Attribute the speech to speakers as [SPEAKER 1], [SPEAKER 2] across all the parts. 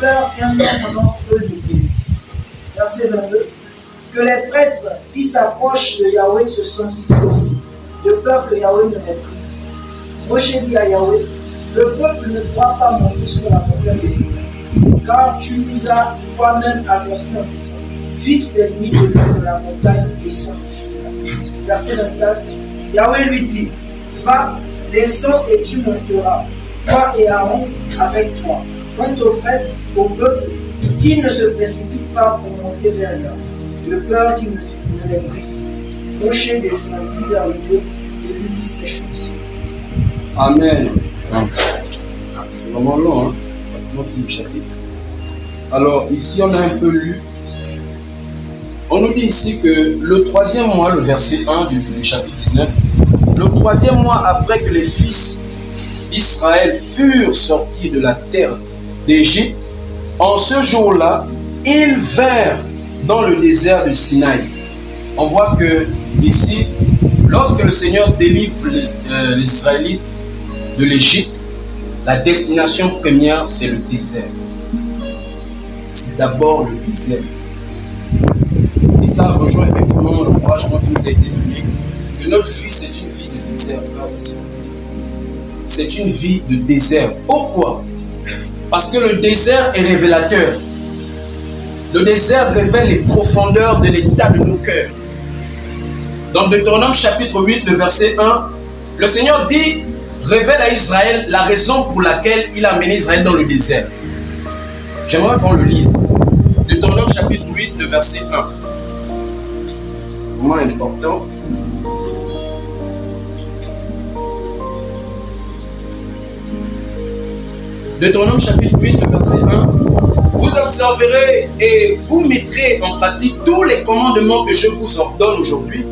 [SPEAKER 1] peur qu'un nombre d'entre eux ne périssent. Verset 22. Que les prêtres qui s'approchent de Yahweh se sanctifient aussi, de peur que Yahweh ne les brise. Moshe dit à Yahweh, le peuple ne pourra pas monter sur la montagne de Sinaï, car tu nous as toi-même avertis en disant, fixe les limites de la montagne et sanctifie-la. Verset 24. Yahweh lui dit, va, descends et tu monteras, toi et Aaron avec toi. Quant aux prêtres, au peuple, qui ne se précipite pas pour monter vers Yahweh, de peur qu'il ne les brise. Moshe descendit vers le peuple et lui dit ces choses.
[SPEAKER 2] Amen. C'est vraiment long, hein? C'est pratiquement tout le chapitre. Alors, ici, on a un peu lu. On nous dit ici que le 3e mois, le verset 1 du chapitre 19, le 3e mois après que les fils d'Israël furent sortis de la terre d'Égypte, en ce jour-là, ils vinrent dans le désert de Sinaï. On voit que ici, lorsque le Seigneur délivre les Israélites de l'Égypte, la destination première, c'est le désert. C'est d'abord le désert. Et ça rejoint effectivement l'encouragement qui nous a été donné, que notre vie, c'est une vie de désert, frères et sœurs. C'est une vie de désert. Pourquoi? Parce que le désert est révélateur. Le désert révèle les profondeurs de l'état de nos cœurs. Dans Deutéronome chapitre 8, le verset 1, le Seigneur dit, révèle à Israël la raison pour laquelle il a mené Israël dans le désert. J'aimerais qu'on le lise. Deutéronome chapitre 8, le verset 1. C'est vraiment important. Deutéronome chapitre 8, le verset 1. Vous observerez et vous mettrez en pratique tous les commandements que je vous ordonne aujourd'hui,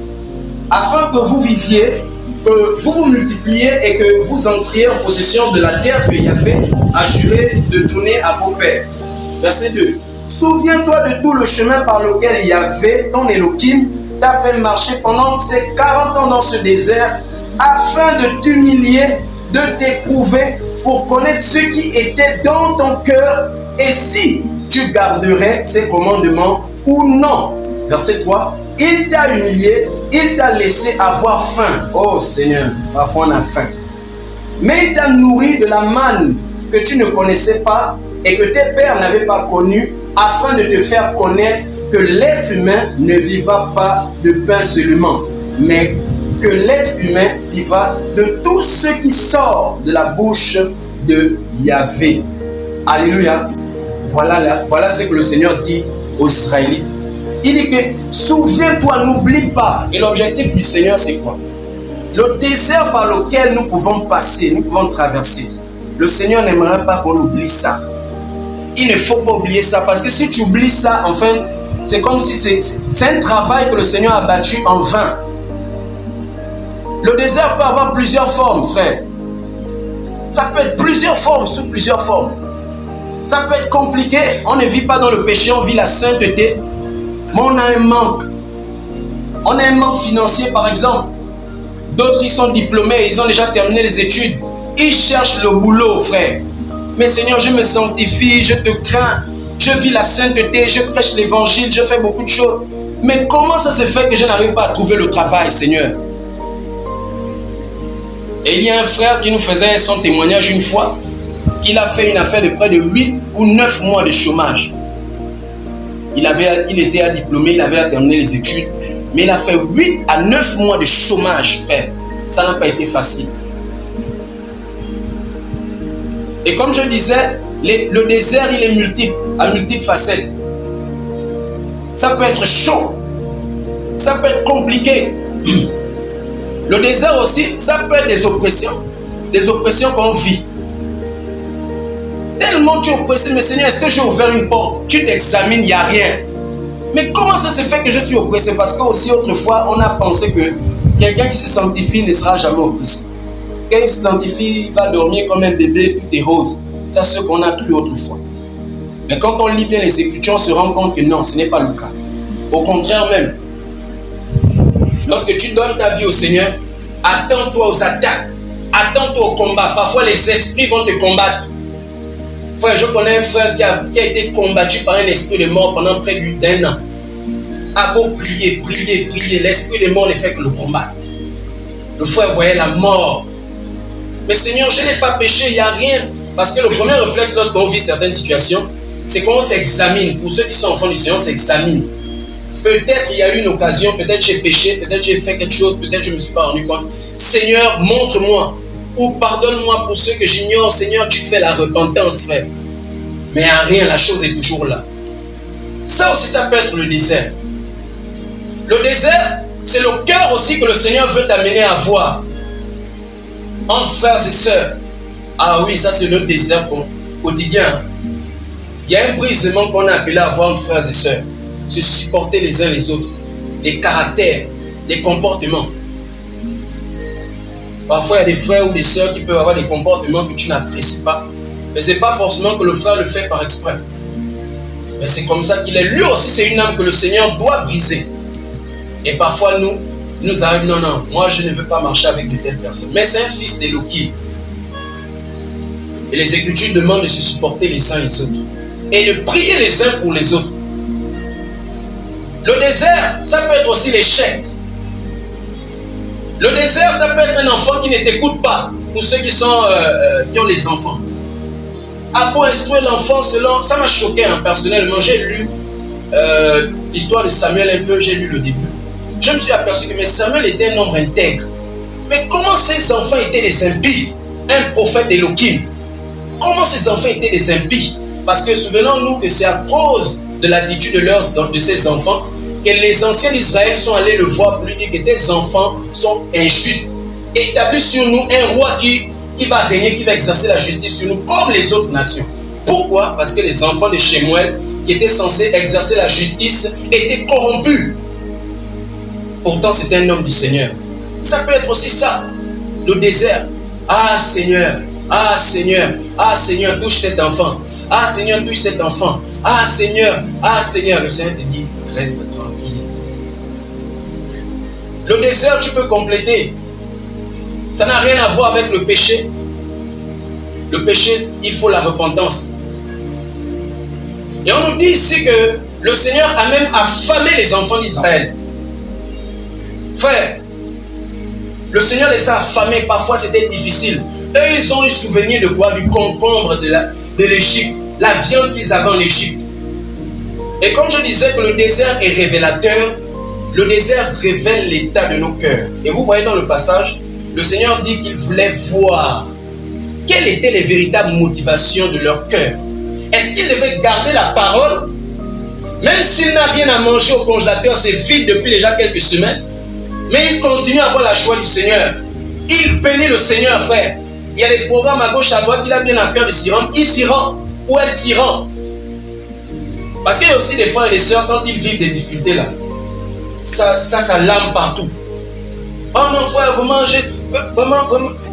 [SPEAKER 2] afin que vous viviez, que vous vous multipliez et que vous entriez en possession de la terre que Yahvé a juré de donner à vos pères. Verset 2. Souviens-toi de tout le chemin par lequel Yahvé, ton Elohim, t'a fait marcher pendant ces 40 ans dans ce désert, afin de t'humilier, de t'éprouver, pour connaître ce qui était dans ton cœur et si tu garderais ses commandements ou non. Verset 3. Il t'a humilié, il t'a laissé avoir faim. Oh Seigneur, parfois on a faim. Mais il t'a nourri de la manne que tu ne connaissais pas et que tes pères n'avaient pas connue, afin de te faire connaître que l'être humain ne vivra pas de pain seulement, mais que l'être humain vivra de tout ce qui sort de la bouche de Yahvé. Alléluia. Voilà ce que le Seigneur dit aux Israélites. Il dit que souviens-toi, n'oublie pas. Et l'objectif du Seigneur, c'est quoi? Le désert par lequel nous pouvons passer, nous pouvons traverser. Le Seigneur n'aimerait pas qu'on oublie ça. Il ne faut pas oublier ça, parce que si tu oublies ça, enfin, c'est comme si c'est un travail que le Seigneur a battu en vain. Le désert peut avoir plusieurs formes, frère. Ça peut être plusieurs formes, sous plusieurs formes. Ça peut être compliqué. On ne vit pas dans le péché, on vit la sainteté. Mais on a un manque. On a un manque financier, par exemple. D'autres, ils sont diplômés, ils ont déjà terminé les études. Ils cherchent le boulot, frère. Mais Seigneur, je me sanctifie, je te crains. Je vis la sainteté, je prêche l'évangile, je fais beaucoup de choses. Mais comment ça se fait que je n'arrive pas à trouver le travail, Seigneur? Et il y a un frère qui nous faisait son témoignage une fois. Il a fait une affaire de près de 8 ou 9 mois de chômage. Il était diplômé, il avait terminé les études. Mais il a fait 8 à 9 mois de chômage, frère. Ça n'a pas été facile. Et comme je disais, le désert, il est multiple, à multiples facettes. Ça peut être chaud. Ça peut être compliqué. Le désert aussi, ça peut être des oppressions qu'on vit. Tellement tu es oppressé, mais Seigneur, est-ce que j'ai ouvert une porte? Tu t'examines, il n'y a rien. Mais comment ça se fait que je suis oppressé? Parce qu'aussi autrefois, on a pensé que quelqu'un qui se sanctifie ne sera jamais oppressé. Quelqu'un qui se sanctifie va dormir comme un bébé, tout est rose. C'est ce qu'on a cru autrefois. Mais quand on lit bien les Écritures, on se rend compte que non, ce n'est pas le cas. Au contraire même, lorsque tu donnes ta vie au Seigneur, attends-toi aux attaques, attends-toi au combat. Parfois les esprits vont te combattre. Frère, je connais un frère qui a été combattu par un esprit de mort pendant près d'1 an. A beau prier, l'esprit de mort ne fait que le combattre. Le frère voyait la mort. Mais Seigneur, je n'ai pas péché, il n'y a rien. Parce que le premier réflexe lorsqu'on vit certaines situations, c'est qu'on s'examine. Pour ceux qui sont enfants du Seigneur, on s'examine. Peut-être il y a eu une occasion, peut-être j'ai péché, peut-être j'ai fait quelque chose, peut-être je ne me suis pas rendu compte. Seigneur, montre-moi ou pardonne-moi pour ceux que j'ignore. Seigneur, tu fais la repentance, frère. Mais à rien, la chose est toujours là. Ça aussi, ça peut être le désert. Le désert, c'est le cœur aussi que le Seigneur veut t'amener à voir. Entre frères et sœurs. Ah oui, ça c'est notre désert quotidien. Il y a un brisement qu'on a appelé à voir entre frères et sœurs. Se supporter les uns les autres. Les caractères, les comportements. Parfois, il y a des frères ou des sœurs qui peuvent avoir des comportements que tu n'apprécies pas. Mais ce n'est pas forcément que le frère le fait par exprès. Mais c'est comme ça qu'il est. Lui aussi, c'est une âme que le Seigneur doit briser. Et parfois, nous arrivons, non, moi je ne veux pas marcher avec de telles personnes. Mais c'est un fils d'Élohim. Et les Écritures demandent de se supporter les uns les autres. Et de prier les uns pour les autres. Le désert, ça peut être aussi l'échec. Le désert, ça peut être un enfant qui ne t'écoute pas. Pour ceux qui ont les enfants. Ah, pour instruire l'enfant selon... Ça m'a choqué, hein, personnellement. J'ai lu l'histoire de Samuel un peu, j'ai lu le début. Je me suis aperçu que Samuel était un homme intègre. Mais comment ces enfants étaient des impies? Un prophète d'Élohim. Comment ces enfants étaient des impies? Parce que souvenons-nous que c'est à cause de l'attitude de ces enfants que les anciens d'Israël sont allés le voir pour lui dire que tes enfants sont injustes. Établis sur nous un roi qui va régner, qui va exercer la justice sur nous comme les autres nations. Pourquoi? Parce que les enfants de Shemuel qui étaient censés exercer la justice étaient corrompus. Pourtant, c'était un homme du Seigneur. Ça peut être aussi ça, le désert. Ah Seigneur, ah Seigneur, ah Seigneur, touche cet enfant. Ah Seigneur, touche cet enfant. Ah Seigneur, le Seigneur te dit, reste tranquille. Le désert, tu peux compléter. Ça n'a rien à voir avec le péché. Le péché, il faut la repentance. Et on nous dit ici que le Seigneur a même affamé les enfants d'Israël. Frère, le Seigneur les a affamés. Parfois, c'était difficile. Eux, ils ont eu souvenir de quoi? Du concombre de l'Égypte. La viande qu'ils avaient en Égypte. Et comme je disais que le désert est révélateur, le désert révèle l'état de nos cœurs. Et vous voyez dans le passage, le Seigneur dit qu'il voulait voir quelles étaient les véritables motivations de leur cœur. Est-ce qu'il devait garder la parole? Même s'il n'a rien à manger au congélateur, c'est vide depuis déjà quelques semaines. Mais il continue à avoir la joie du Seigneur. Il bénit le Seigneur, frère. Il y a des programmes à gauche, à droite, il a bien à cœur de s'y rendre. Il s'y rend. Ou elle s'y rend. Parce qu'il y a aussi des frères et des sœurs, quand ils vivent des difficultés là, ça lame partout. Oh non, frère, vous mangez. Vraiment,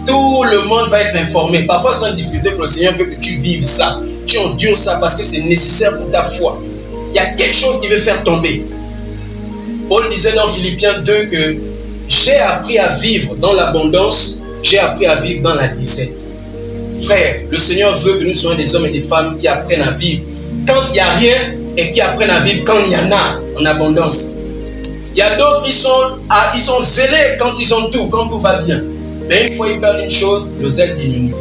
[SPEAKER 2] tout le monde va être informé. Parfois, c'est une difficulté que le Seigneur veut que tu vives ça. Tu endures ça parce que c'est nécessaire pour ta foi. Il y a quelque chose qui veut faire tomber. Paul disait dans Philippiens 2 que j'ai appris à vivre dans l'abondance, j'ai appris à vivre dans la disette. Frère, le Seigneur veut que nous soyons des hommes et des femmes qui apprennent à vivre quand il n'y a rien et qui apprennent à vivre quand il y en a en abondance. Il y a d'autres qui sont zélés quand ils ont tout, quand tout va bien. Mais une fois ils perdent une chose, le zèle diminue.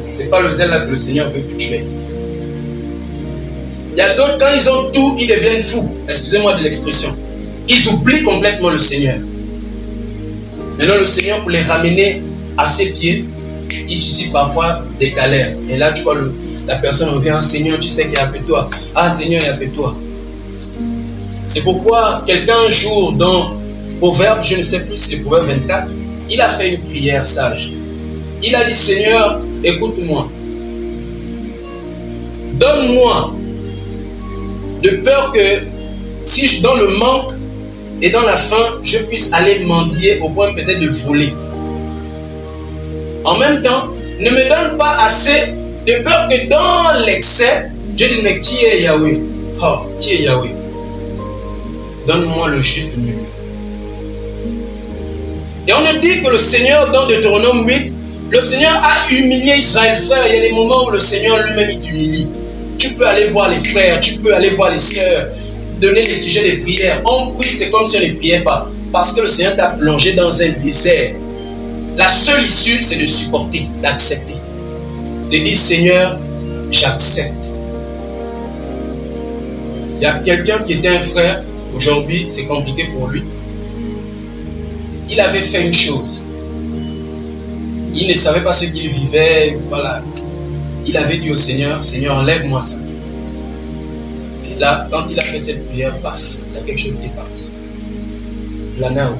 [SPEAKER 2] Ce n'est pas le zèle là que le Seigneur veut que tu aies. Il y a d'autres, quand ils ont tout, ils deviennent fous. Excusez-moi de l'expression. Ils oublient complètement le Seigneur. Maintenant, le Seigneur, pour les ramener à ses pieds, il suscite parfois des galères. Et là, tu vois, la personne revient, ah, Seigneur, tu sais qu'il y a un peu toi. Ah, Seigneur, il y a un peu toi. C'est pourquoi quelqu'un un jour dans Proverbe, je ne sais plus si c'est Proverbe 24, il a fait une prière sage. Il a dit, Seigneur, écoute-moi. Donne-moi de peur que si je, dans le manque et dans la faim, je puisse aller mendier au point peut-être de voler. En même temps, ne me donne pas assez de peur que dans l'excès, je dise, mais qui est Yahweh? Oh, qui est Yahweh? Donne-moi le juste milieu. Et on nous dit que le Seigneur, dans Deutéronome 8, Le Seigneur a humilié Israël, frère. Il y a des moments où le Seigneur lui-même il t'humilie. Tu peux aller voir les frères, tu peux aller voir les sœurs, donner les sujets de prière. On prie, c'est comme si on ne priait pas. Parce que le Seigneur t'a plongé dans un désert. La seule issue, c'est de supporter, d'accepter. De dire, Seigneur, j'accepte. Il y a quelqu'un qui était un frère. Aujourd'hui, c'est compliqué pour lui. Il avait fait une chose. Il ne savait pas ce qu'il vivait. Voilà. Il avait dit au Seigneur, Seigneur, enlève-moi ça. Et là, quand il a fait cette prière, paf, il y a quelque chose qui est parti. L'anneau.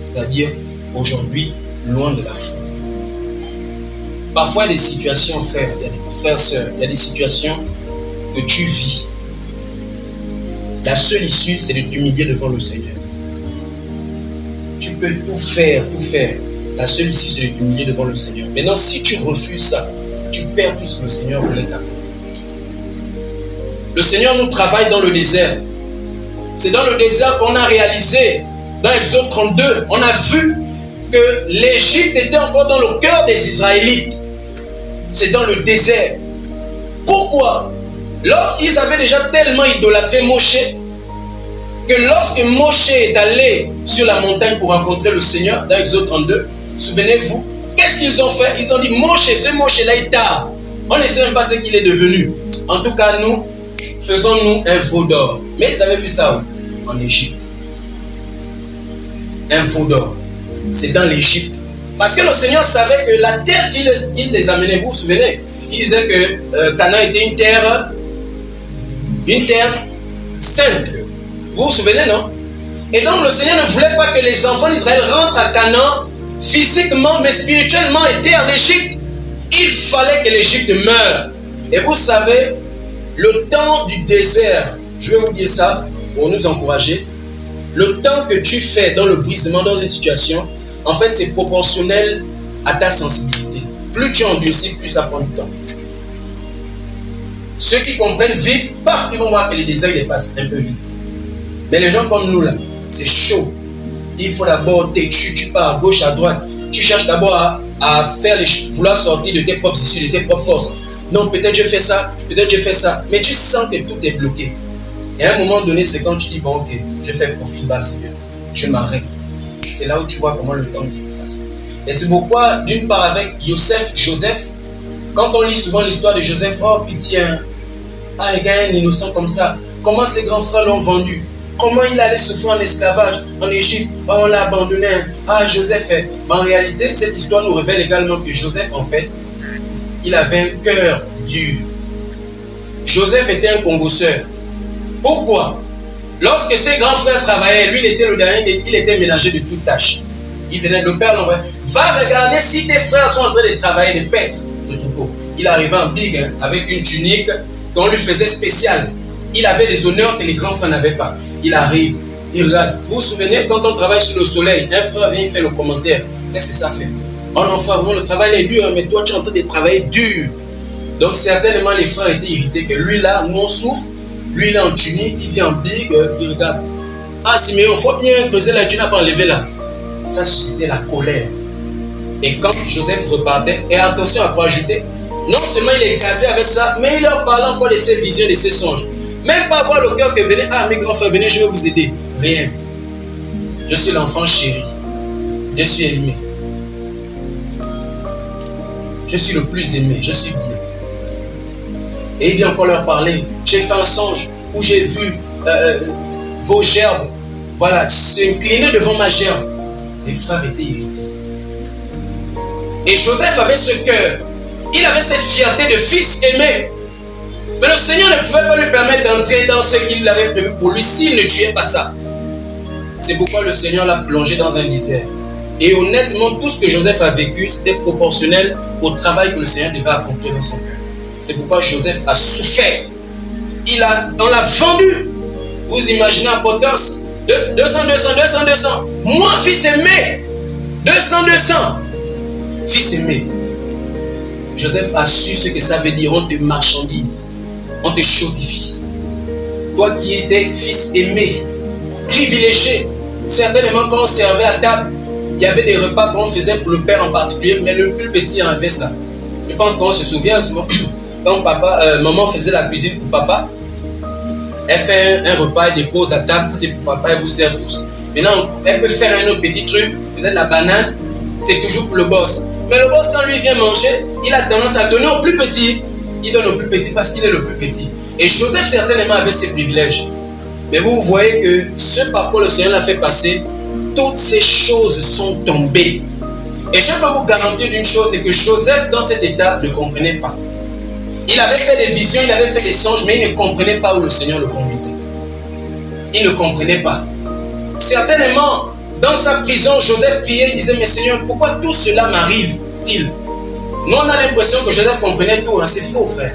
[SPEAKER 2] C'est-à-dire, aujourd'hui, loin de la foi. Parfois, il y a des situations, frères, il y a des frères, sœurs, il y a des situations que tu vis. La seule issue, c'est de t'humilier devant le Seigneur. Tu peux tout faire, tout faire. La seule issue, c'est de t'humilier devant le Seigneur. Maintenant, si tu refuses ça, tu perds tout ce que le Seigneur voulait t'amener. Le Seigneur nous travaille dans le désert. C'est dans le désert qu'on a réalisé, dans Exode 32, on a vu que l'Égypte était encore dans le cœur des Israélites. C'est dans le désert. Pourquoi? Ils avaient déjà tellement idolâtré Moshe que lorsque Moshe est allé sur la montagne pour rencontrer le Seigneur, dans Exode 32, souvenez-vous, qu'est-ce qu'ils ont fait? Ils ont dit, Moshe, ce Moshe-là est tard. On ne sait même pas ce qu'il est devenu. En tout cas, nous, faisons-nous un veau d'or. Mais ils avaient vu ça où? En Égypte. Un veau d'or. C'est dans l'Égypte. Parce que le Seigneur savait que la terre qu'il les amenait, vous vous souvenez? Il disait que Canaan était une terre sainte. Vous vous souvenez, non? Et donc le Seigneur ne voulait pas que les enfants d'Israël rentrent à Canaan physiquement, mais spirituellement étaient en Égypte. Il fallait que l'Égypte meure. Et vous savez, le temps du désert, je vais vous dire ça pour nous encourager, le temps que tu fais dans le brisement, dans une situation, en fait, c'est proportionnel à ta sensibilité. Plus tu endurcis, plus ça prend du temps. Ceux qui comprennent vite, paf, ils vont voir que le désert il passe un peu vite. Mais les gens comme nous là, c'est chaud. Il faut d'abord têtu, tu pars à gauche, à droite. Tu cherches d'abord à faire vouloir sortir de tes propres issues, de tes propres forces. Non, peut-être je fais ça, peut-être je fais ça. Mais tu sens que tout est bloqué. Et à un moment donné, c'est quand tu dis, bon ok, je fais profil bas, Seigneur. Je m'arrête. C'est là où tu vois comment le temps fait passer. Et c'est pourquoi, d'une part avec Joseph, quand on lit souvent l'histoire de Joseph, oh pitié, ah, il y a un innocent comme ça. Comment ses grands frères l'ont vendu? Comment il allait se faire en esclavage en Égypte? Oh, on l'a abandonné. Ah, Joseph. Mais en réalité, cette histoire nous révèle également que Joseph, en fait, il avait un cœur dur. Joseph était un congosseur. Pourquoi? Lorsque ses grands frères travaillaient, lui, il était le dernier, il était ménagé de toutes tâches. Il venait, le père l'envoyait. Va regarder si tes frères sont en train de travailler, de paître le troupeau. Il arrivait en big, avec une tunique qu'on lui faisait spéciale. Il avait des honneurs que les grands frères n'avaient pas. Il arrive, il regarde. Vous vous souvenez, quand on travaille sous le soleil, un frère vient, il fait le commentaire. Qu'est-ce que ça fait? Oh non, frère, vraiment, le travail est dur, mais toi, tu es en train de travailler dur. Donc, certainement, les frères étaient irrités que lui, là, nous, on souffre. Lui, il est en tunique, il vient en big, il regarde. Ah, si, mais il faut bien creuser la tunique pour enlever là. Ça suscitait la colère. Et quand Joseph repartait, et attention à quoi ajouter, non seulement il est casé avec ça, mais il leur parlait encore de ses visions, de ses songes. Même pas avoir le cœur que venez, ah mes grands frères, venez, je vais vous aider. Rien. Je suis l'enfant chéri. Je suis aimé. Je suis le plus aimé. Je suis bien. Et il vient encore leur parler. J'ai fait un songe où j'ai vu vos gerbes, voilà, s'incliner devant ma gerbe. Les frères étaient irrités. Et Joseph avait ce cœur. Il avait cette fierté de fils aimé. Mais le Seigneur ne pouvait pas lui permettre d'entrer dans ce qu'il avait prévu pour lui s'il ne tuait pas ça. C'est pourquoi le Seigneur l'a plongé dans un désert. Et honnêtement, tout ce que Joseph a vécu, c'était proportionnel au travail que le Seigneur devait accomplir dans son cœur. C'est pourquoi Joseph a souffert. On l'a vendu. Vous imaginez en potence 200. Moi, fils aimé. 200. Fils aimé. Joseph a su ce que ça veut dire. On te marchandise. On te chosifie. Toi qui étais fils aimé, privilégié. Certainement quand on servait à table, il y avait des repas qu'on faisait pour le père en particulier, mais le plus petit avait ça. Je pense qu'on se souvient souvent, quand maman faisait la cuisine pour papa, elle fait un repas, elle dépose à table, ça c'est pour papa, elle vous sert tous. Maintenant, elle peut faire un autre petit truc, peut-être la banane, c'est toujours pour le boss. Mais le boss, quand lui vient manger, il a tendance à donner au plus petit. Il donne au plus petit parce qu'il est le plus petit. Et Joseph certainement avait ses privilèges. Mais vous voyez que ce par quoi le Seigneur l'a fait passer, toutes ces choses sont tombées. Et je peux vous garantir d'une chose, c'est que Joseph, dans cet état, ne comprenait pas. Il avait fait des visions, il avait fait des songes, mais il ne comprenait pas où le Seigneur le conduisait. Il ne comprenait pas. Certainement, dans sa prison, Joseph priait, il disait, mais Seigneur, pourquoi tout cela m'arrive-t-il? Nous, on a l'impression que Joseph comprenait tout, hein? C'est faux, frère.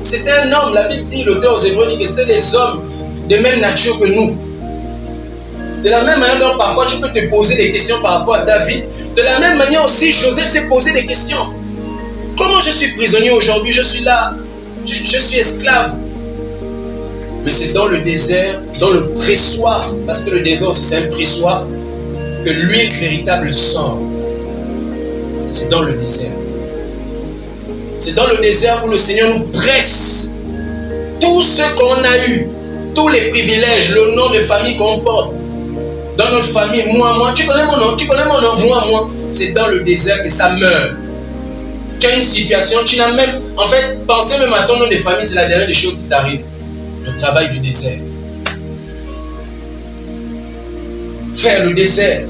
[SPEAKER 2] C'était un homme, la Bible dit, l'auteur aux Hébreux dit que c'était des hommes de même nature que nous. De la même manière dont parfois tu peux te poser des questions par rapport à ta vie, de la même manière aussi, Joseph s'est posé des questions. Comment je suis prisonnier aujourd'hui? Je suis là, je suis esclave. Mais c'est dans le désert, dans le pressoir, parce que le désert aussi c'est un pressoir, que l'huile véritable sort. C'est dans le désert. C'est dans le désert où le Seigneur nous presse. Tout ce qu'on a eu, tous les privilèges, le nom de famille qu'on porte, dans notre famille, moi, tu connais mon nom, moi, c'est dans le désert que ça meurt. Tu as une situation, tu n'as même, en fait, penser même à ton nom de famille, c'est la dernière des choses qui t'arrive. Le travail du désert. Frère, le désert.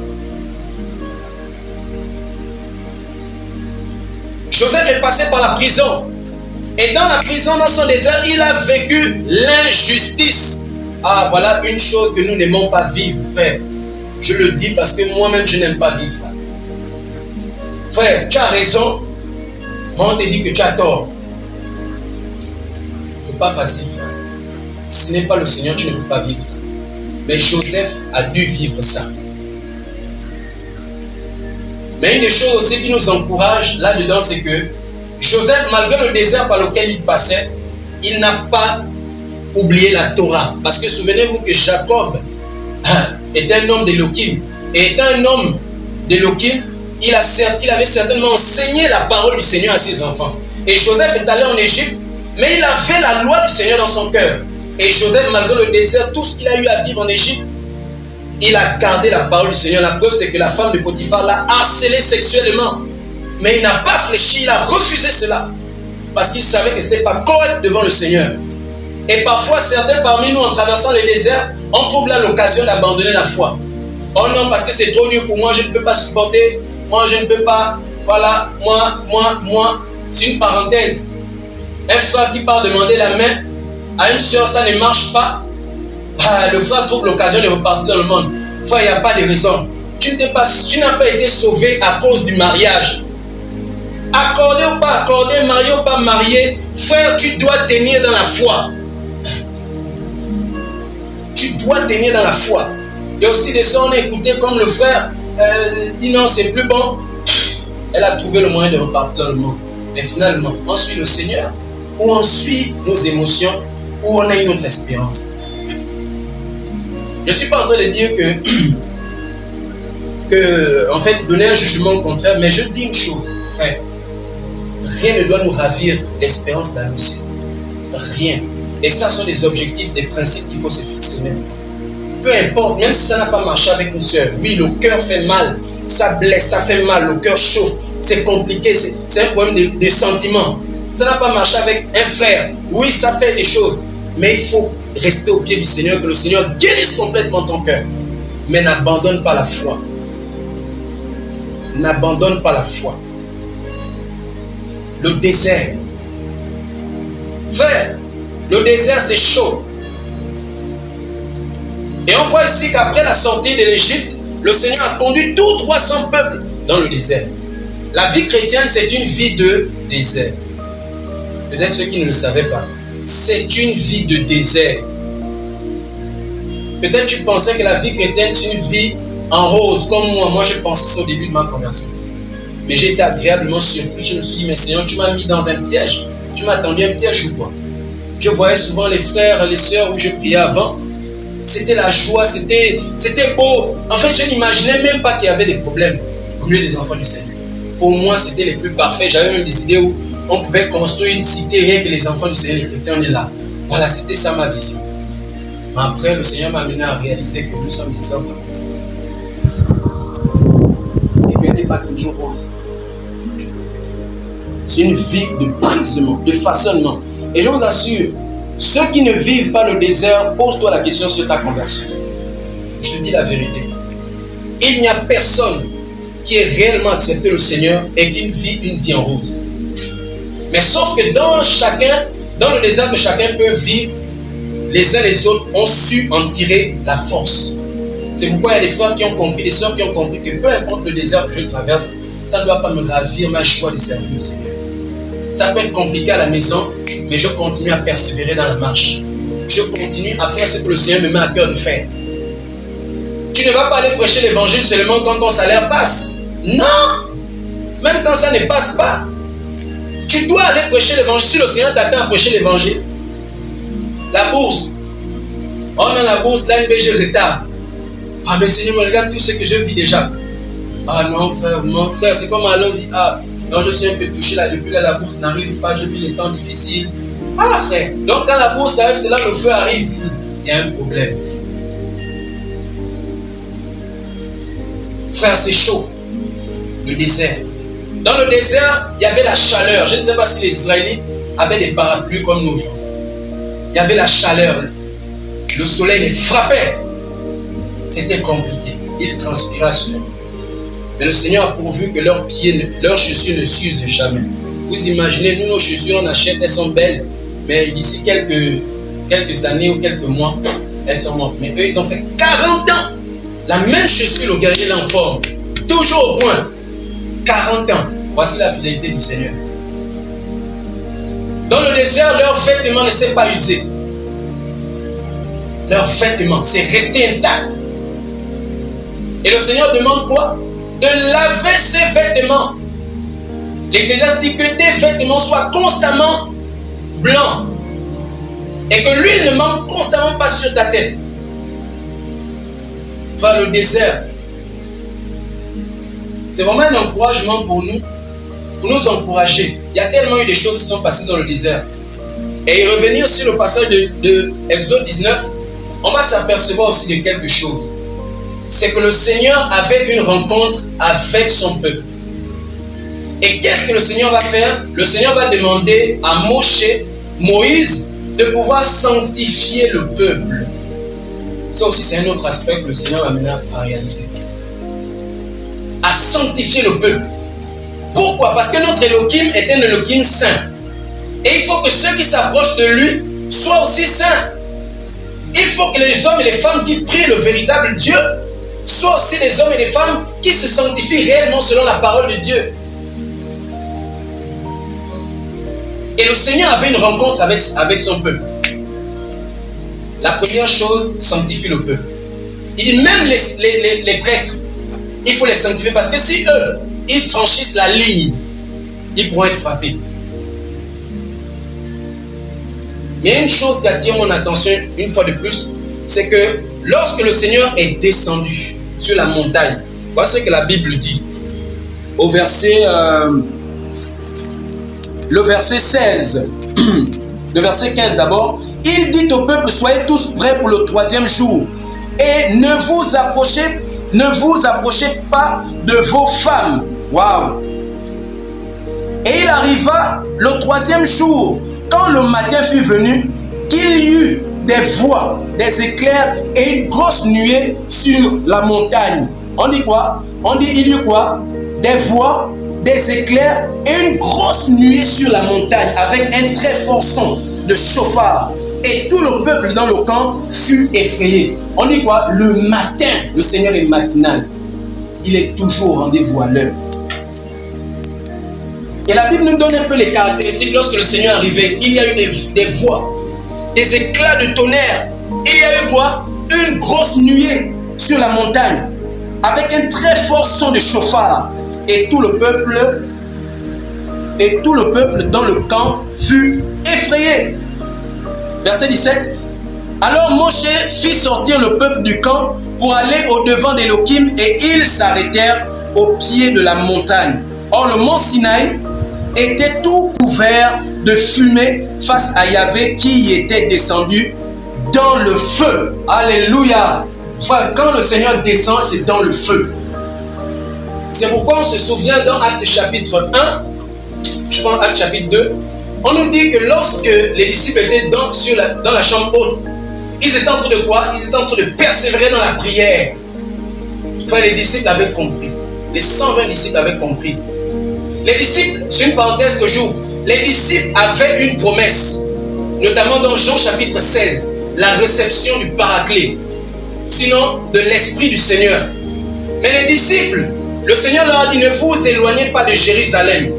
[SPEAKER 2] Joseph est passé par la prison. Et dans la prison, dans son désert, il a vécu l'injustice. Ah, voilà une chose que nous n'aimons pas vivre, frère. Je le dis parce que moi-même, je n'aime pas vivre ça. Frère, tu as raison. Moi, on te dit que tu as tort. Ce n'est pas facile, frère. Si ce n'est pas le Seigneur, tu ne peux pas vivre ça. Mais Joseph a dû vivre ça. Mais une des choses aussi qui nous encourage là-dedans, c'est que Joseph, malgré le désert par lequel il passait, il n'a pas oublié la Torah. Parce que souvenez-vous que Jacob est un homme d'Élohim. Et étant un homme d'Élohim, il avait certainement enseigné la parole du Seigneur à ses enfants. Et Joseph est allé en Égypte, mais il avait la loi du Seigneur dans son cœur. Et Joseph, malgré le désert, tout ce qu'il a eu à vivre en Égypte, il a gardé la parole du Seigneur. La preuve, c'est que la femme de Potiphar l'a harcelé sexuellement. Mais il n'a pas fléchi, il a refusé cela. Parce qu'il savait que ce n'était pas correct devant le Seigneur. Et parfois, certains parmi nous, en traversant le désert, on trouve là l'occasion d'abandonner la foi. Oh non, parce que c'est trop dur pour moi, je ne peux pas supporter. Moi, je ne peux pas. Voilà, moi. C'est une parenthèse. Un frère qui part demander la main à une soeur, ça ne marche pas. Ah, le frère trouve l'occasion de repartir dans le monde. Frère, il n'y a pas de raison. Tu n'as pas été sauvé à cause du mariage. Accordé ou pas accordé, marié ou pas marié, frère, tu dois tenir dans la foi. Tu dois tenir dans la foi. Et aussi de ça, on a écouté comme le frère dit non, c'est plus bon. Elle a trouvé le moyen de repartir dans le monde. Mais finalement, on suit le Seigneur ou on suit nos émotions ou on a une autre espérance. Je ne suis pas en train de dire que en fait, donner un jugement contraire, mais je dis une chose, frère. Rien ne doit nous ravir l'espérance d'aller au ciel. Rien. Et ça sont des objectifs, des principes qu'il faut se fixer même. Peu importe, même si ça n'a pas marché avec une soeur, oui, le cœur fait mal, ça blesse, ça fait mal, le cœur chauffe, c'est compliqué, c'est un problème de sentiments. Ça n'a pas marché avec un frère, oui, ça fait des choses, mais il faut rester au pied du Seigneur, que le Seigneur guérisse complètement ton cœur. Mais n'abandonne pas la foi. N'abandonne pas la foi. Le désert. Frère, le désert c'est chaud. Et on voit ici qu'après la sortie de l'Égypte, le Seigneur a conduit tous 300 peuples dans le désert. La vie chrétienne, c'est une vie de désert. Peut-être ceux qui ne le savaient pas. C'est une vie de désert. Peut-être tu pensais que la vie chrétienne, c'est une vie en rose, comme moi. Moi, je pensais ça au début de ma conversion. Mais j'ai été agréablement surpris. Je me suis dit, mais Seigneur, tu m'as mis dans un piège. Tu m'as tendu un piège ou quoi? Je voyais souvent les frères et les sœurs où je priais avant. c'était la joie, c'était beau. En fait, je n'imaginais même pas qu'il y avait des problèmes au milieu des enfants du Seigneur. Pour moi, c'était les plus parfaits. J'avais même des idées où on pouvait construire une cité, rien que les enfants du Seigneur, les chrétiens, on est là. Voilà, c'était ça ma vision. Mais après, le Seigneur m'a amené à réaliser que nous sommes des hommes. Et qu'elle n'est pas toujours rose. C'est une vie de brisement, de façonnement. Et je vous assure, ceux qui ne vivent pas le désert, pose-toi la question sur ta conversion. Je te dis la vérité. Il n'y a personne qui ait réellement accepté le Seigneur et qui vit une vie en rose. Mais sauf que dans le désert que chacun peut vivre, les uns les autres ont su en tirer la force. C'est pourquoi il y a des frères qui ont compris, des sœurs qui ont compris que peu importe le désert que je traverse, ça ne doit pas me ravir ma joie de servir le Seigneur. Ça peut être compliqué à la maison, mais je continue à persévérer dans la marche. Je continue à faire ce que le Seigneur me met à cœur de faire. Tu ne vas pas aller prêcher l'évangile seulement quand ton salaire passe. Non! Même quand ça ne passe pas. Tu dois aller prêcher l'évangile. Si le Seigneur t'attend à prêcher l'évangile, la bourse. On a la bourse, là, je retard. Ah, mais Seigneur, regarde tout ce que je vis déjà. Ah non, frère, mon frère, c'est comme allons-y. Ah, non, je suis un peu touché là. Depuis là, la bourse n'arrive pas. Je vis les temps difficiles. Ah, frère. Donc, quand la bourse arrive, c'est là que le feu arrive. Il y a un problème. Frère, c'est chaud. Le désert. Dans le désert, il y avait la chaleur. Je ne sais pas si les Israélites avaient des parapluies comme nous aujourd'hui. Il y avait la chaleur. Le soleil les frappait. C'était compliqué. Ils transpiraient sur eux. Mais le Seigneur a pourvu que leurs pieds, leurs chaussures ne s'usent jamais. Vous imaginez, nous, nos chaussures, on achète, elles sont belles. Mais d'ici quelques années ou quelques mois, elles sont mortes. Mais eux, ils ont fait 40 ans. La même chaussure, le guerrier en forme. Toujours au point. 40 ans. Voici la fidélité du Seigneur. Dans le désert, leurs vêtements ne s'est pas usé. Leurs vêtements, c'est resté intact. Et le Seigneur demande quoi? De laver ses vêtements. L'Ecclésiaste dit que tes vêtements soient constamment blancs. Et que l'huile ne manque constamment pas sur ta tête. Enfin, le désert, c'est vraiment un encouragement pour nous encourager. Il y a tellement eu des choses qui sont passées dans le désert. Et revenir sur le passage de Exode 19, on va s'apercevoir aussi de quelque chose. C'est que le Seigneur avait une rencontre avec son peuple. Et qu'est-ce que le Seigneur va faire? Le Seigneur va demander à Moïse, de pouvoir sanctifier le peuple. Ça aussi, c'est un autre aspect que le Seigneur va mener à réaliser. À sanctifier le peuple. Pourquoi? Parce que notre Elohim est un Elohim saint. Et il faut que ceux qui s'approchent de lui soient aussi saints. Il faut que les hommes et les femmes qui prient le véritable Dieu soient aussi des hommes et des femmes qui se sanctifient réellement selon la parole de Dieu. Et le Seigneur avait une rencontre avec son peuple. La première chose, sanctifie le peuple. Il dit même les prêtres, il faut les sanctifier parce que si eux, ils franchissent la ligne, ils pourront être frappés. Mais il y a une chose qui attire mon attention une fois de plus, c'est que lorsque le Seigneur est descendu sur la montagne, voici ce que la Bible dit. Au verset, le verset 16, le verset 15 d'abord, il dit au peuple, soyez tous prêts pour le 3e jour et ne vous approchez pas de vos femmes. Waouh! Et il arriva le 3e jour, quand le matin fut venu, qu'il y eut des voix, des éclairs et une grosse nuée sur la montagne. On dit quoi? On dit il y eut quoi? Des voix, des éclairs et une grosse nuée sur la montagne avec un très fort son de chauffard. Et tout le peuple dans le camp fut effrayé. On dit quoi? Le matin, le Seigneur est matinal. Il est toujours au rendez-vous à l'heure. Et la Bible nous donne un peu les caractéristiques. Lorsque le Seigneur est arrivé, il y a eu des voix, des éclats de tonnerre. Il y a eu quoi? Une grosse nuée sur la montagne, avec un très fort son de chauffard. Et tout le peuple dans le camp fut effrayé. Verset 17. Alors Moshe fit sortir le peuple du camp pour aller au-devant d'Élohim et ils s'arrêtèrent au pied de la montagne. Or le mont Sinaï était tout couvert de fumée face à Yahvé qui y était descendu dans le feu. Alléluia. Frère, quand le Seigneur descend, c'est dans le feu. C'est pourquoi on se souvient dans Actes chapitre 1, je pense Actes chapitre 2, on nous dit que lorsque les disciples étaient dans la chambre haute, ils étaient en train de quoi? Ils étaient en train de persévérer dans la prière. Frère, les disciples avaient compris. Les 120 disciples avaient compris. Les disciples, c'est une parenthèse que j'ouvre, les disciples avaient une promesse, notamment dans Jean chapitre 16, la réception du Paraclet, sinon de l'Esprit du Seigneur. Mais les disciples, le Seigneur leur a dit, ne vous éloignez pas de Jérusalem.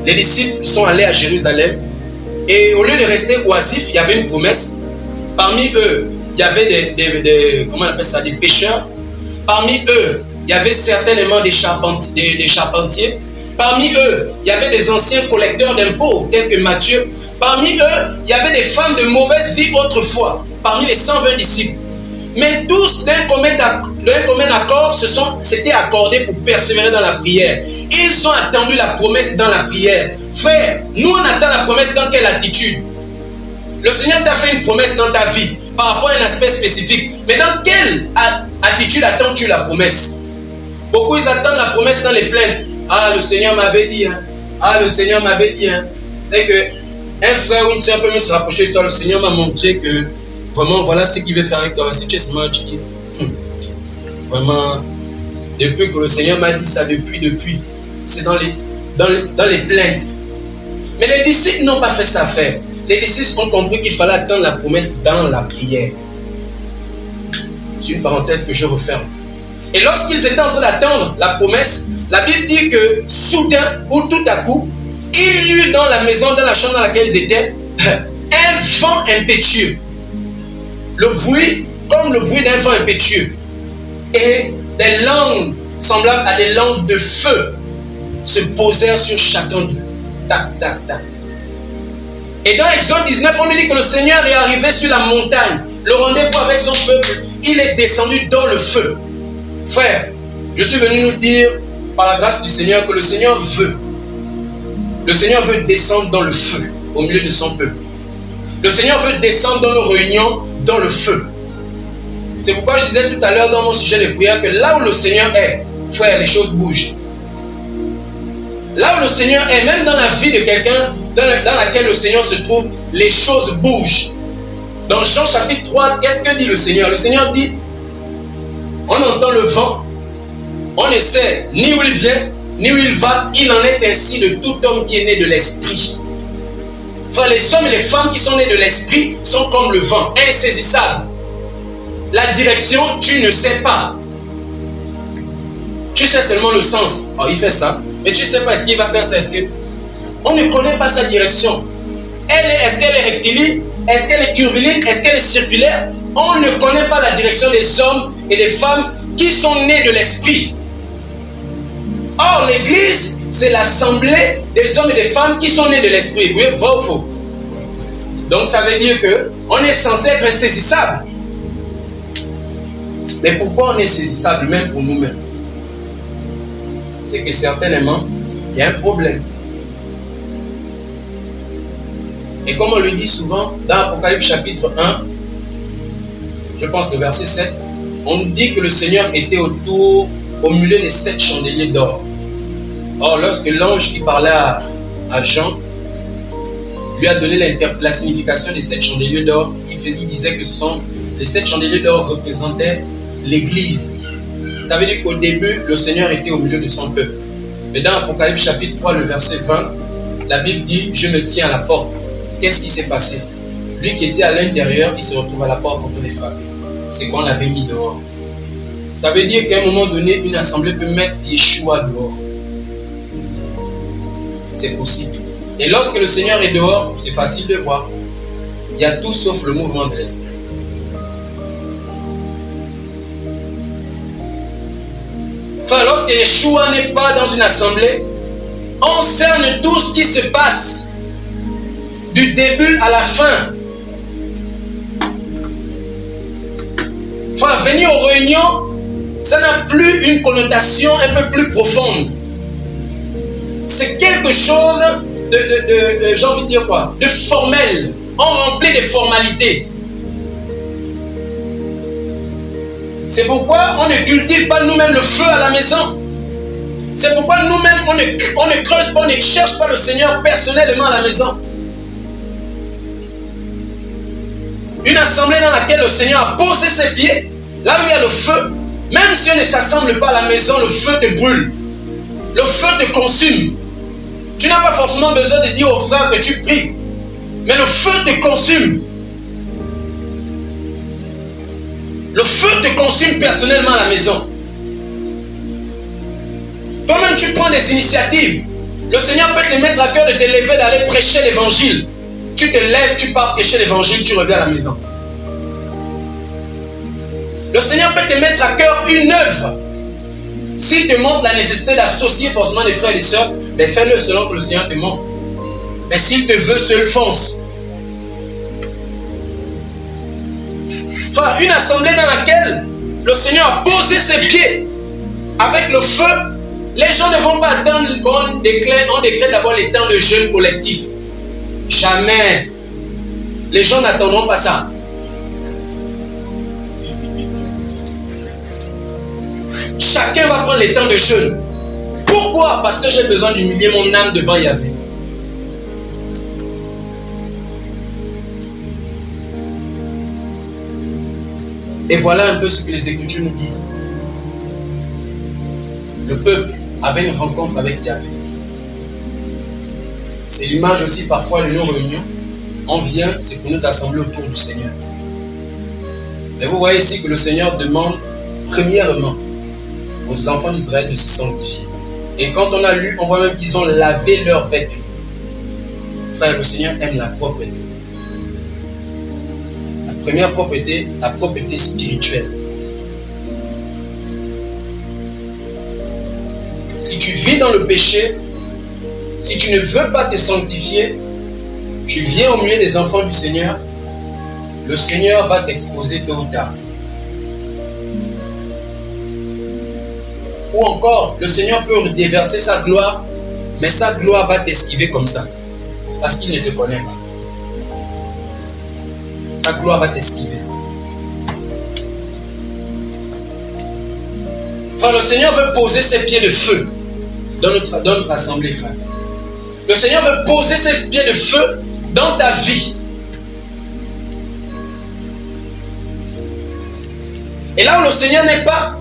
[SPEAKER 2] Les disciples sont allés à Jérusalem et au lieu de rester oisifs, il y avait une promesse. Parmi eux, il y avait comment on appelle ça, des pêcheurs. Parmi eux, il y avait certainement des charpentiers. Parmi eux, il y avait des anciens collecteurs d'impôts, tels que Matthieu. Parmi eux, il y avait des femmes de mauvaise vie autrefois, parmi les 120 disciples. Mais tous, d'un commun accord, s'étaient accordés pour persévérer dans la prière. Ils ont attendu la promesse dans la prière. Frère, nous on attend la promesse dans quelle attitude? Le Seigneur t'a fait une promesse dans ta vie par rapport à un aspect spécifique. Mais dans quelle attitude attends-tu la promesse? Beaucoup ils attendent la promesse dans les plaintes. Ah, le Seigneur m'avait dit. Hein. Ah, le Seigneur m'avait dit. Hein. C'est que un frère ou une soeur peut même se rapprocher de toi. Le Seigneur m'a montré que vraiment, voilà ce qu'il veut faire avec toi. Si tu es smart, tu dis vraiment, depuis que le Seigneur m'a dit ça, depuis, c'est dans les plaintes. Mais les disciples n'ont pas fait ça, frère. Les disciples ont compris qu'il fallait attendre la promesse dans la prière. C'est une parenthèse que je referme. Et lorsqu'ils étaient en train d'attendre la promesse, la Bible dit que soudain ou tout à coup, il y eut dans la maison, dans la chambre dans laquelle ils étaient, un vent impétueux. Le bruit, comme le bruit d'un vent impétueux. Et des langues semblables à des langues de feu se posèrent sur chacun d'eux. Tac, tac, tac. Et dans Exode 19, on nous dit que le Seigneur est arrivé sur la montagne. Le rendez-vous avec son peuple, il est descendu dans le feu. Frère, je suis venu nous dire, par la grâce du Seigneur, que le Seigneur veut. Le Seigneur veut descendre dans le feu, au milieu de son peuple. Le Seigneur veut descendre dans nos réunions, dans le feu. C'est pourquoi je disais tout à l'heure dans mon sujet de prière que là où le Seigneur est, frère, les choses bougent. Là où le Seigneur est, même dans la vie de quelqu'un dans laquelle le Seigneur se trouve, les choses bougent. Dans Jean chapitre 3, qu'est-ce que dit le Seigneur? Le Seigneur dit, on entend le vent, on ne sait ni où il vient, ni où il va. Il en est ainsi de tout homme qui est né de l'esprit. Frère, les hommes et les femmes qui sont nés de l'esprit sont comme le vent, insaisissables. La direction, tu ne sais pas. Tu sais seulement le sens. Oh, il fait ça. Mais tu ne sais pas est-ce qu'il va faire ça. On ne connaît pas sa direction. Est-ce qu'elle est rectiligne? Est-ce qu'elle est curviligne? Est-ce qu'elle est circulaire? On ne connaît pas la direction des hommes et des femmes qui sont nés de l'esprit. Or, l'église, c'est l'assemblée des hommes et des femmes qui sont nés de l'esprit. Oui, vrai ou faux? Donc, ça veut dire qu'on est censé être insaisissable. Mais pourquoi on est saisissable même pour nous-mêmes? C'est que certainement, il y a un problème. Et comme on le dit souvent, dans Apocalypse chapitre 1, je pense le verset 7, on nous dit que le Seigneur était au milieu des 7 chandeliers d'or. Or, lorsque l'ange qui parlait à Jean lui a donné la signification des 7 chandeliers d'or, il disait que les 7 chandeliers d'or représentaient l'Église. Ça veut dire qu'au début, le Seigneur était au milieu de son peuple. Mais dans Apocalypse chapitre 3, le verset 20, la Bible dit, je me tiens à la porte. Qu'est-ce qui s'est passé? Lui qui était à l'intérieur, il se retrouve à la porte contre les femmes. C'est qu'on l'avait mis dehors. Ça veut dire qu'à un moment donné, une assemblée peut mettre Yeshua dehors. C'est possible. Et lorsque le Seigneur est dehors, c'est facile de voir. Il y a tout sauf le mouvement de l'esprit. Enfin, lorsque Yeshua n'est pas dans une assemblée, on cerne tout ce qui se passe du début à la fin. Enfin, venir aux réunions, ça n'a plus une connotation un peu plus profonde. C'est quelque chose j'ai envie de dire quoi? De formel. On remplit des formalités. C'est pourquoi on ne cultive pas nous-mêmes le feu à la maison. C'est pourquoi nous-mêmes, on ne creuse pas, on ne cherche pas le Seigneur personnellement à la maison. Une assemblée dans laquelle le Seigneur a posé ses pieds, là où il y a le feu, même si on ne s'assemble pas à la maison, le feu te brûle. Le feu te consume. Tu n'as pas forcément besoin de dire aux frères que tu pries, mais le feu te consume. Le feu te consume personnellement à la maison. Toi-même, tu prends des initiatives. Le Seigneur peut te mettre à cœur de te lever, d'aller prêcher l'évangile. Tu te lèves, tu pars prêcher l'évangile, tu reviens à la maison. Le Seigneur peut te mettre à cœur une œuvre. S'il te montre la nécessité d'associer forcément les frères et les sœurs, mais fais-le selon que le Seigneur te montre. Mais s'il te veut seul, fonce. Enfin, une assemblée dans laquelle le Seigneur a posé ses pieds avec le feu, les gens ne vont pas attendre qu'on décrète d'abord les temps de jeûne collectif. Jamais. Les gens n'attendront pas ça. Chacun va prendre les temps de jeûne. Pourquoi? Parce que j'ai besoin d'humilier mon âme devant Yahvé. Et voilà un peu ce que les Écritures nous disent. Le peuple avait une rencontre avec Yahvé. C'est l'image aussi parfois de nos réunions. On vient, c'est pour nous assembler autour du Seigneur. Et vous voyez ici que le Seigneur demande premièrement aux enfants d'Israël de se sanctifier. Et quand on a lu, on voit même qu'ils ont lavé leurs vêtements. Frère, le Seigneur aime la propreté. La première propreté, la propreté spirituelle. Si tu vis dans le péché, si tu ne veux pas te sanctifier, tu viens au milieu des enfants du Seigneur, le Seigneur va t'exposer tôt ou tard. Ou encore, le Seigneur peut déverser sa gloire, mais sa gloire va t'esquiver comme ça, parce qu'il ne te connaît pas. Sa gloire va t'esquiver. Enfin, le Seigneur veut poser ses pieds de feu dans notre assemblée, frère. Le Seigneur veut poser ses pieds de feu dans ta vie. Et là où le Seigneur n'est pas,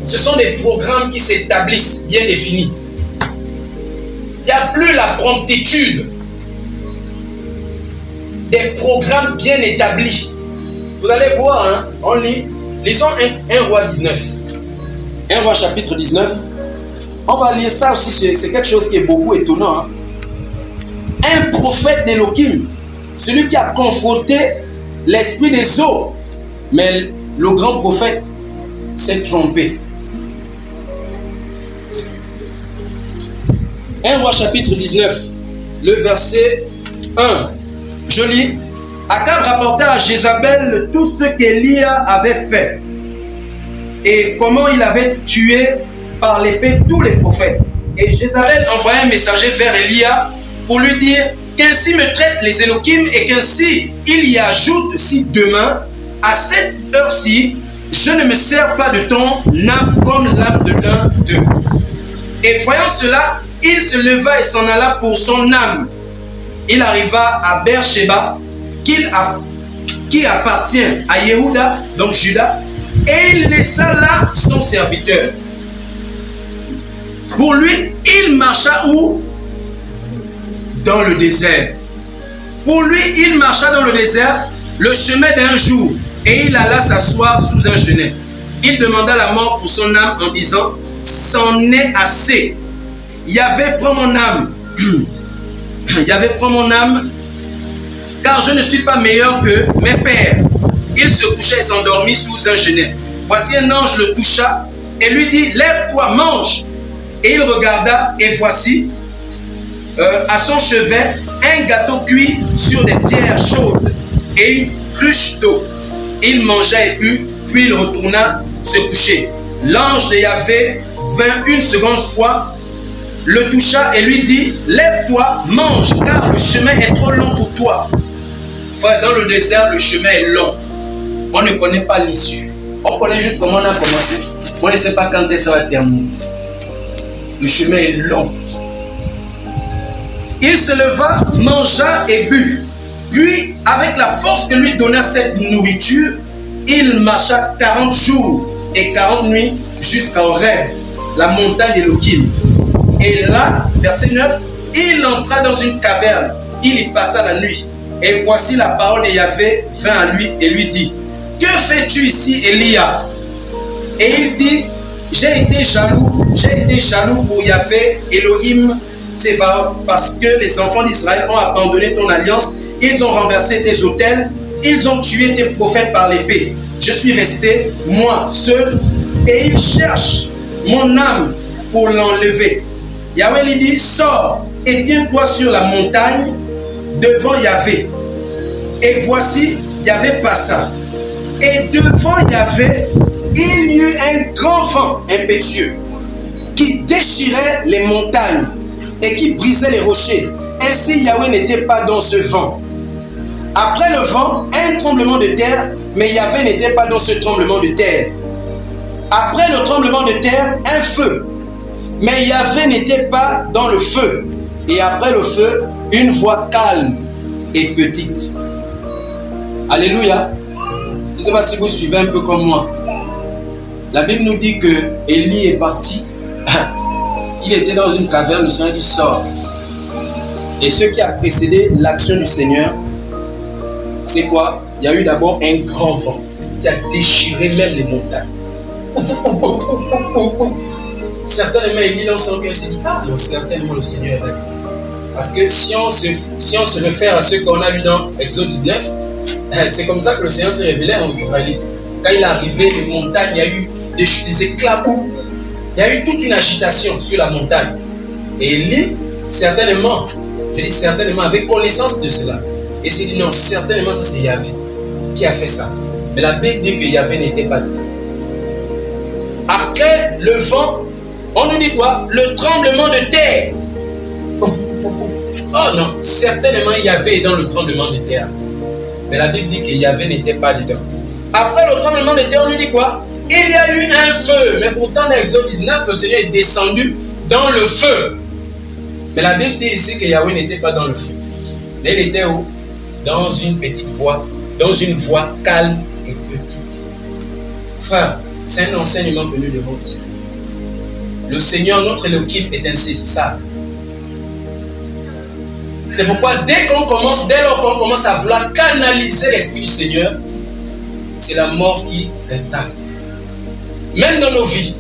[SPEAKER 2] ce sont des programmes qui s'établissent bien définis. Il n'y a plus la promptitude des programmes bien établis. Vous allez voir, hein, on lit, lisons 1 Roi 19. 1 Roi chapitre 19. On va lire ça aussi, c'est quelque chose qui est beaucoup étonnant. Hein. Un prophète d'Élohim, celui qui a confronté l'esprit des eaux. Mais le grand prophète s'est trompé. 1 Roi chapitre 19, le verset 1. Je lis. Akab rapporta à Jézabel tout ce qu'Élia avait fait et comment il avait tué par l'épée tous les prophètes. Et Jézabel envoya un messager vers Élia pour lui dire qu'ainsi me traitent les Élohim et qu'ainsi il y ajoute si demain, à cette heure-ci, je ne me sers pas de ton âme comme l'âme de l'un d'eux. Et voyant cela, il se leva et s'en alla pour son âme. Il arriva à Beersheba, qui appartient à Yehuda, donc Juda, et il laissa là son serviteur. Pour lui, il marcha où? Dans le désert. Pour lui, il marcha dans le désert le chemin d'un jour, et il alla s'asseoir sous un genêt. Il demanda la mort pour son âme en disant, c'en est assez. Yahvé, prends mon âme. Yahvé, prends mon âme, car je ne suis pas meilleur que mes pères. Il se coucha et s'endormit sous un genêt. Voici un ange le toucha et lui dit, lève-toi, mange. Et il regarda et voici, à son chevet, un gâteau cuit sur des pierres chaudes et une cruche d'eau. Il mangea et but, puis il retourna se coucher. L'ange de Yahvé vint une seconde fois, le toucha et lui dit, lève-toi, mange, car le chemin est trop long pour toi. Frère, dans le désert, le chemin est long. On ne connaît pas l'issue. On connaît juste comment on a commencé. On ne sait pas quand ça va terminer. Le chemin est long. Il se leva, mangea et but. Puis, avec la force que lui donna cette nourriture, il marcha 40 jours et 40 nuits jusqu'à Horeb, la montagne d'Élohim. Et là, verset 9, il entra dans une caverne, il y passa la nuit. Et voici la parole de Yahvé vint à lui et lui dit, que fais-tu ici, Élia? Et il dit, j'ai été jaloux pour Yahvé, Elohim, parce que les enfants d'Israël ont abandonné ton alliance, ils ont renversé tes autels, ils ont tué tes prophètes par l'épée. Je suis resté, moi, seul, et ils cherchent mon âme pour l'enlever. Yahvé lui dit, sors et tiens-toi sur la montagne devant Yahvé. Et voici, Yahvé passa. Et devant Yahvé, il y eut un grand vent impétueux qui déchirait les montagnes et qui brisait les rochers. Ainsi, Yahvé n'était pas dans ce vent. Après le vent, un tremblement de terre, mais Yahvé n'était pas dans ce tremblement de terre. Après le tremblement de terre, un feu, mais Yahvé n'était pas dans le feu. Et après le feu, une voix calme et petite. Alléluia. Je ne sais pas si vous suivez un peu comme moi. La Bible nous dit que Élie est parti. Il était dans une caverne, le Seigneur dit sort. Et ce qui a précédé l'action du Seigneur, c'est quoi? Il y a eu d'abord un grand vent qui a déchiré même les montagnes. Certainement, Élie dans son cœur s'est dit, ah non, certainement le Seigneur est là. Parce que si on se réfère à ce qu'on a lu dans Exode 19, c'est comme ça que le Seigneur s'est révélé en Israël. Quand il est arrivé, les montagnes, il y a eu des éclats. Il y a eu toute une agitation sur la montagne. Et Élie, certainement, je dis certainement, avait connaissance de cela. Et s'est dit non, certainement, ça c'est Yahvé qui a fait ça. Mais la Bible dit que Yahvé n'était pas dedans. Après le vent, on nous dit quoi? Le tremblement de terre. Oh non, certainement Yahvé est dans le tremblement de terre. Mais la Bible dit que Yahvé n'était pas dedans. Après le tremblement de terre, on nous dit quoi? Il y a eu un feu. Mais pourtant, dans Exode 19, le Seigneur est descendu dans le feu. Mais la Bible dit ici que Yahvé n'était pas dans le feu. Mais il était où? Dans une petite voix, dans une voix calme et petite. Frère, c'est un enseignement que nous devons dire. Le Seigneur, notre Elohim, est insaisissable. C'est pourquoi dès lors qu'on commence à vouloir canaliser l'Esprit du Seigneur, c'est la mort qui s'installe. Même dans nos vies.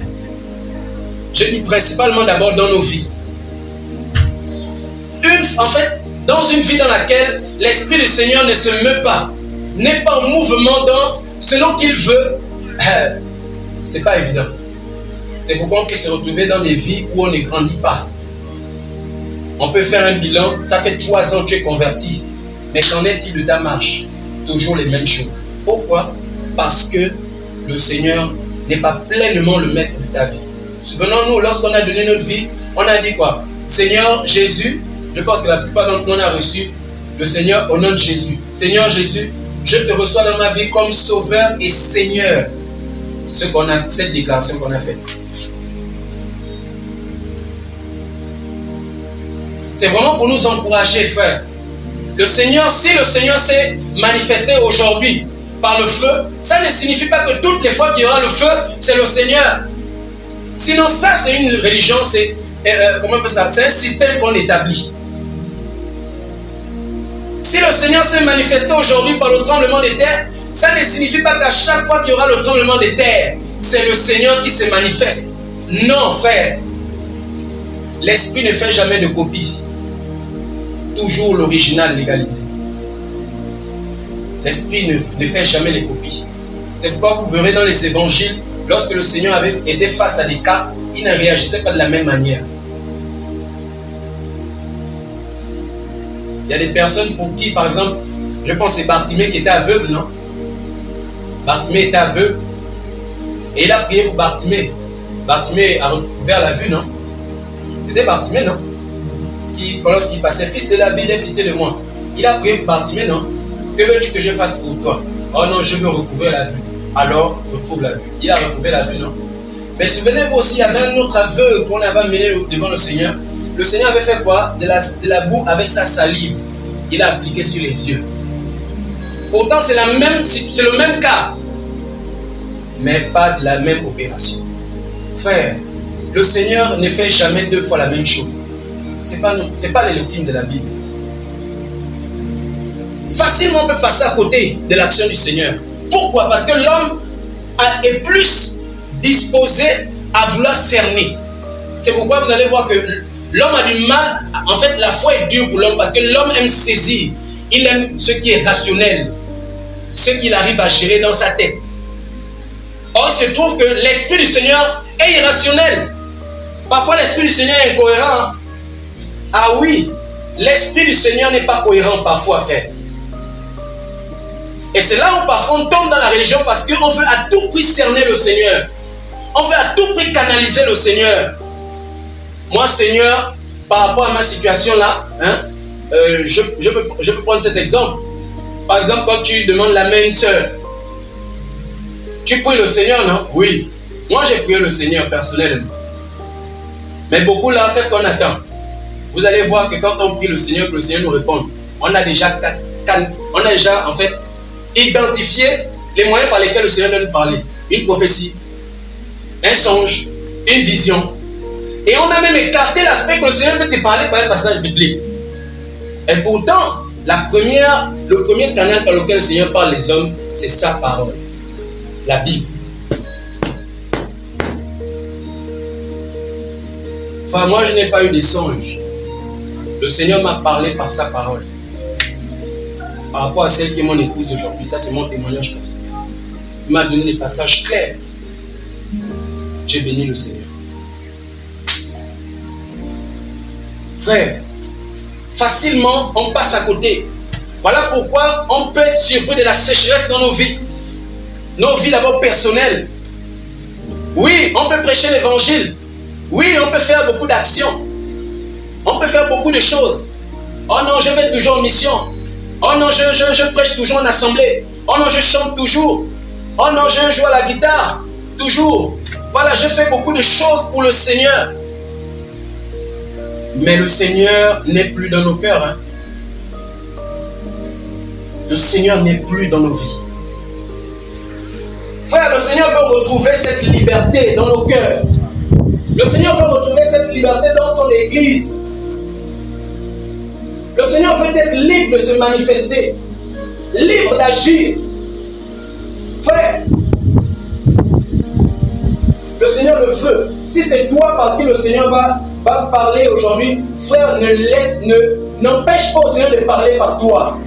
[SPEAKER 2] Je dis principalement d'abord dans nos vies. En fait, dans une vie dans laquelle l'Esprit du Seigneur ne se meut pas, n'est pas en mouvement selon qu'il veut, c'est pas évident. C'est pourquoi on peut se retrouver dans des vies où on ne grandit pas. On peut faire un bilan, ça fait 3 ans que tu es converti, mais qu'en est-il de ta marche? Toujours les mêmes choses. Pourquoi? Parce que le Seigneur n'est pas pleinement le maître de ta vie. Souvenons-nous, lorsqu'on a donné notre vie, on a dit quoi? Seigneur Jésus, je pense que la plupart d'entre nous on a reçu le Seigneur au nom de Jésus. Seigneur Jésus, je te reçois dans ma vie comme Sauveur et Seigneur. C'est cette déclaration qu'on a faite. C'est vraiment pour nous encourager, frère. Le Seigneur, si le Seigneur s'est manifesté aujourd'hui par le feu, ça ne signifie pas que toutes les fois qu'il y aura le feu, c'est le Seigneur. Sinon, ça, c'est une religion, comment on peut ça? C'est un système qu'on établit. Si le Seigneur s'est manifesté aujourd'hui par le tremblement de terre, ça ne signifie pas qu'à chaque fois qu'il y aura le tremblement de terre, c'est le Seigneur qui se manifeste. Non, frère. L'Esprit ne fait jamais de copie. Toujours l'original légalisé. L'Esprit ne fait jamais les copies. C'est pourquoi vous verrez dans les évangiles, lorsque le Seigneur avait été face à des cas, il ne réagissait pas de la même manière. Il y a des personnes pour qui, par exemple, je pense que c'est Bartimée qui était aveugle, non? Bartimée était aveugle Et il a prié pour Bartimée. Bartimée a recouvert la vue, non? C'était Bartimée, non? Qui, lorsqu'il passait, fils de David, aie pitié de moi. Il a prié pour Bartimée, non? Que veux-tu que je fasse pour toi? Oh non, je veux recouvrir la vue. Alors, retrouve la vue. Il a recouvré la vue, non? Mais souvenez-vous aussi, il y avait un autre aveu qu'on avait amené devant le Seigneur. Le Seigneur avait fait quoi? De la boue avec sa salive. Il a appliqué sur les yeux. Pourtant, c'est le même cas. Mais pas de la même opération. Frère, le Seigneur ne fait jamais deux fois la même chose. Ce n'est pas l'Élohim de la Bible. Facilement, on peut passer à côté de l'action du Seigneur. Pourquoi? Parce que l'homme est plus disposé à vouloir cerner. C'est pourquoi vous allez voir que l'homme a du mal. En fait, la foi est dure pour l'homme parce que l'homme aime saisir. Il aime ce qui est rationnel, ce qu'il arrive à gérer dans sa tête. Or, il se trouve que l'Esprit du Seigneur est irrationnel. Parfois, l'Esprit du Seigneur est incohérent. Ah oui, l'Esprit du Seigneur n'est pas cohérent parfois, frère. Et c'est là où parfois on tombe dans la religion parce qu'on veut à tout prix cerner le Seigneur. On veut à tout prix canaliser le Seigneur. Moi, Seigneur, par rapport à ma situation là, je peux prendre cet exemple. Par exemple, quand tu demandes la main sœur, tu pries le Seigneur, non? Oui. Moi, j'ai prié le Seigneur personnellement. Mais beaucoup là, qu'est-ce qu'on attend? Vous allez voir que quand on prie le Seigneur, que le Seigneur nous répond, on a déjà en fait identifié les moyens par lesquels le Seigneur doit nous parler. Une prophétie, un songe, une vision. Et on a même écarté l'aspect que le Seigneur peut te parler par un passage biblique. Et pourtant, le premier canal par lequel le Seigneur parle les hommes, c'est sa parole. La Bible. Enfin, moi, je n'ai pas eu de songe. Le Seigneur m'a parlé par sa parole. Par rapport à celle qui est mon épouse aujourd'hui, ça c'est mon témoignage personnel. Il m'a donné des passages clairs. J'ai béni le Seigneur. Frère, facilement on passe à côté. Voilà pourquoi on peut être surpris de la sécheresse dans nos vies. Nos vies d'abord personnelles. Oui, on peut prêcher l'évangile. Oui, on peut faire beaucoup d'actions. On peut faire beaucoup de choses. Oh non, je vais toujours en mission. Oh non, je prêche toujours en assemblée. Oh non, je chante toujours. Oh non, je joue à la guitare. Toujours. Voilà, je fais beaucoup de choses pour le Seigneur. Mais le Seigneur n'est plus dans nos cœurs. Hein. Le Seigneur n'est plus dans nos vies. Frère, le Seigneur veut retrouver cette liberté dans nos cœurs. Le Seigneur veut retrouver cette liberté dans son Église. Le Seigneur veut être libre de se manifester, libre d'agir. Frère, le Seigneur le veut. Si c'est toi par qui le Seigneur va parler aujourd'hui, frère, n'empêche pas au Seigneur de parler par toi.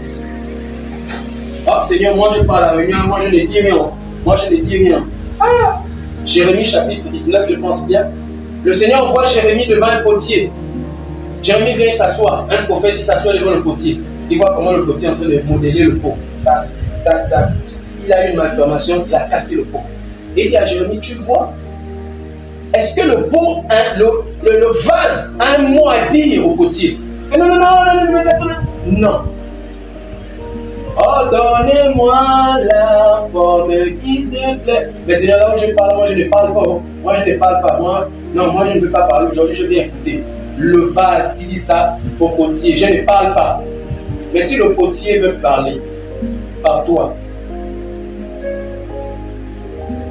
[SPEAKER 2] Ah, Seigneur, moi je parle à la réunion, moi je ne dis rien. Moi je ne dis rien. Ah, Jérémie chapitre 19, je pense bien. Le Seigneur voit Jérémie devant un potier. Jérémie vient s'asseoir. Un prophète, il s'assoit devant le potier. Il voit comment le potier est en train de modeler le pot. Tac, tac, tac. Il a eu une malformation, il a cassé le pot. Et il dit à Jérémie, tu vois, est-ce que le pot, le vase a un mot à dire au potier? Non. Oh, donnez-moi la forme qui te plaît. Mais Seigneur, là où je parle, moi je ne parle pas. Moi je ne parle pas. Moi je ne veux pas parler. Aujourd'hui, je viens écouter. Le vase qui dit ça au potier. Je ne parle pas. Mais si le potier veut parler par toi.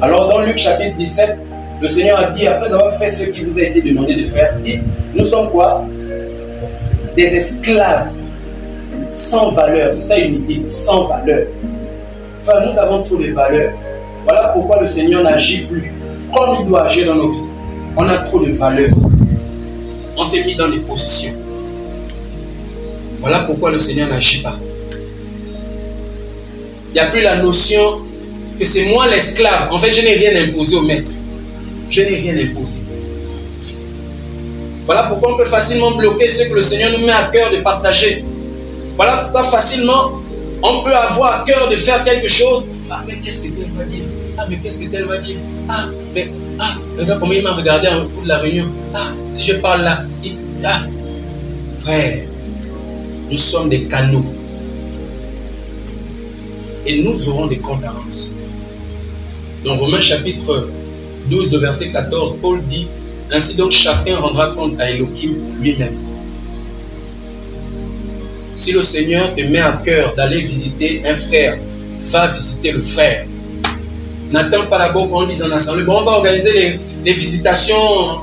[SPEAKER 2] Alors dans Luc chapitre 17, le Seigneur a dit, après avoir fait ce qui vous a été demandé de faire, dit, nous sommes quoi? Des esclaves. Sans valeur, c'est ça inutile, sans valeur. Enfin, nous avons trop de valeur. Voilà pourquoi le Seigneur n'agit plus comme il doit agir dans nos vies. On a trop de valeur. On s'est mis dans des positions. Voilà pourquoi le Seigneur n'agit pas. Il n'y a plus la notion que c'est moi l'esclave. En fait, je n'ai rien imposé au maître. Je n'ai rien imposé. Voilà pourquoi on peut facilement bloquer ce que le Seigneur nous met à cœur de partager. Voilà pourquoi facilement on peut avoir à cœur de faire quelque chose. Ah mais qu'est-ce que tel va dire? Ah mais qu'est-ce que tel va dire? Regarde comment il m'a regardé en cours de la réunion. Si je parle là, frère, nous sommes des canaux. Et nous aurons des comptes à rendre aussi. Dans Romains chapitre 12, le verset 14, Paul dit, ainsi donc chacun rendra compte à Elohim pour lui-même. Si le Seigneur te met à cœur d'aller visiter un frère, va visiter le frère. N'attends pas d'abord qu'on dise en assemblée, bon, on va organiser les visitations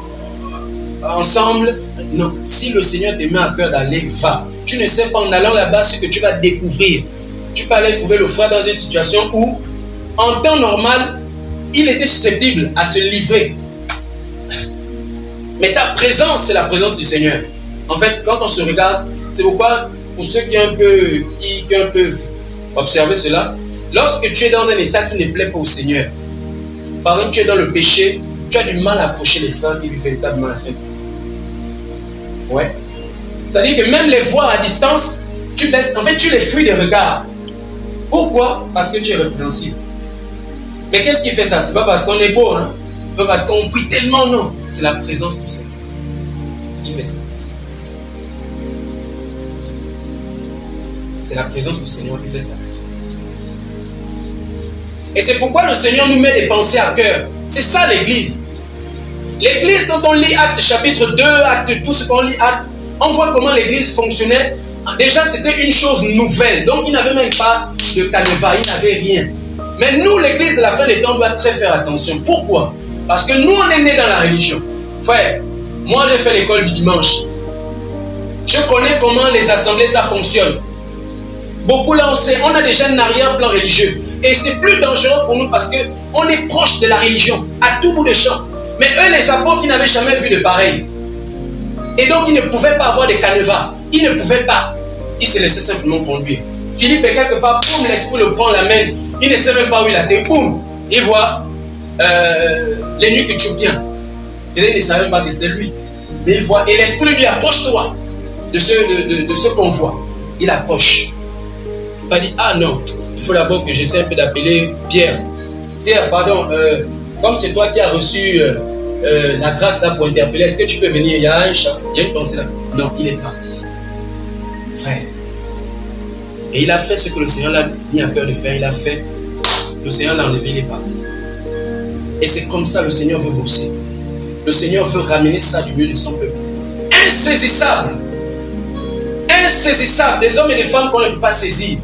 [SPEAKER 2] ensemble. Non, si le Seigneur te met à cœur d'aller, va. Tu ne sais pas en allant là-bas ce que tu vas découvrir. Tu peux aller trouver le frère dans une situation où, en temps normal, il était susceptible à se livrer. Mais ta présence, c'est la présence du Seigneur. En fait, quand on se regarde, c'est pourquoi, pour ceux qui ont un peu observé cela, lorsque tu es dans un état qui ne plaît pas au Seigneur, par exemple, tu es dans le péché, tu as du mal à approcher les frères qui vivent véritablement à Saint. Ouais. C'est-à-dire que même les voir à distance, tu baisses, en fait, tu les fuis des regards. Pourquoi? Parce que tu es répréhensible. Mais qu'est-ce qui fait ça? C'est pas parce qu'on est beau, hein? C'est pas parce qu'on prie tellement, non. C'est la présence du Seigneur qui fait ça. C'est la présence du Seigneur qui fait ça. Et c'est pourquoi le Seigneur nous met des pensées à cœur. C'est ça l'église. L'église, quand on lit Actes chapitre 2, Actes, tout ce qu'on lit Actes, on voit comment l'église fonctionnait. Déjà, c'était une chose nouvelle. Donc, il n'avait même pas de canevas, il n'avait rien. Mais nous, l'église de la fin des temps, doit très faire attention. Pourquoi? Parce que nous, on est nés dans la religion. Frère, moi, j'ai fait l'école du dimanche. Je connais comment les assemblées, ça fonctionne. Beaucoup là, on sait, on a déjà un arrière-plan religieux. Et c'est plus dangereux pour nous parce qu'on est proche de la religion, à tout bout de champ. Mais eux, les apôtres, ils n'avaient jamais vu de pareil. Et donc, ils ne pouvaient pas avoir des canevas. Ils ne pouvaient pas. Ils se laissaient simplement conduire. Philippe est quelque part, boum, l'esprit le prend, l'amène. Il ne sait même pas où il a été, boum. Il voit l'eunuque éthiopien. Et il ne savait même pas que c'était lui. Mais il voit, et l'esprit lui dit, approche-toi de ce qu'on voit. Il approche. Il va dire, ah non, il faut d'abord que j'essaie un peu d'appeler Pierre. Pierre, pardon, comme c'est toi qui as reçu la grâce là pour interpeller, est-ce que tu peux venir? Il y a un chat, il y a une pensée là. Non, il est parti. Frère. Et il a fait ce que le Seigneur l'a mis à cœur de faire. Il a fait. Le Seigneur l'a enlevé, il est parti. Et c'est comme ça le Seigneur veut bosser. Le Seigneur veut ramener ça du milieu de son peuple. Insaisissable. Insaisissable. Des hommes et des femmes qu'on ne peut pas saisir.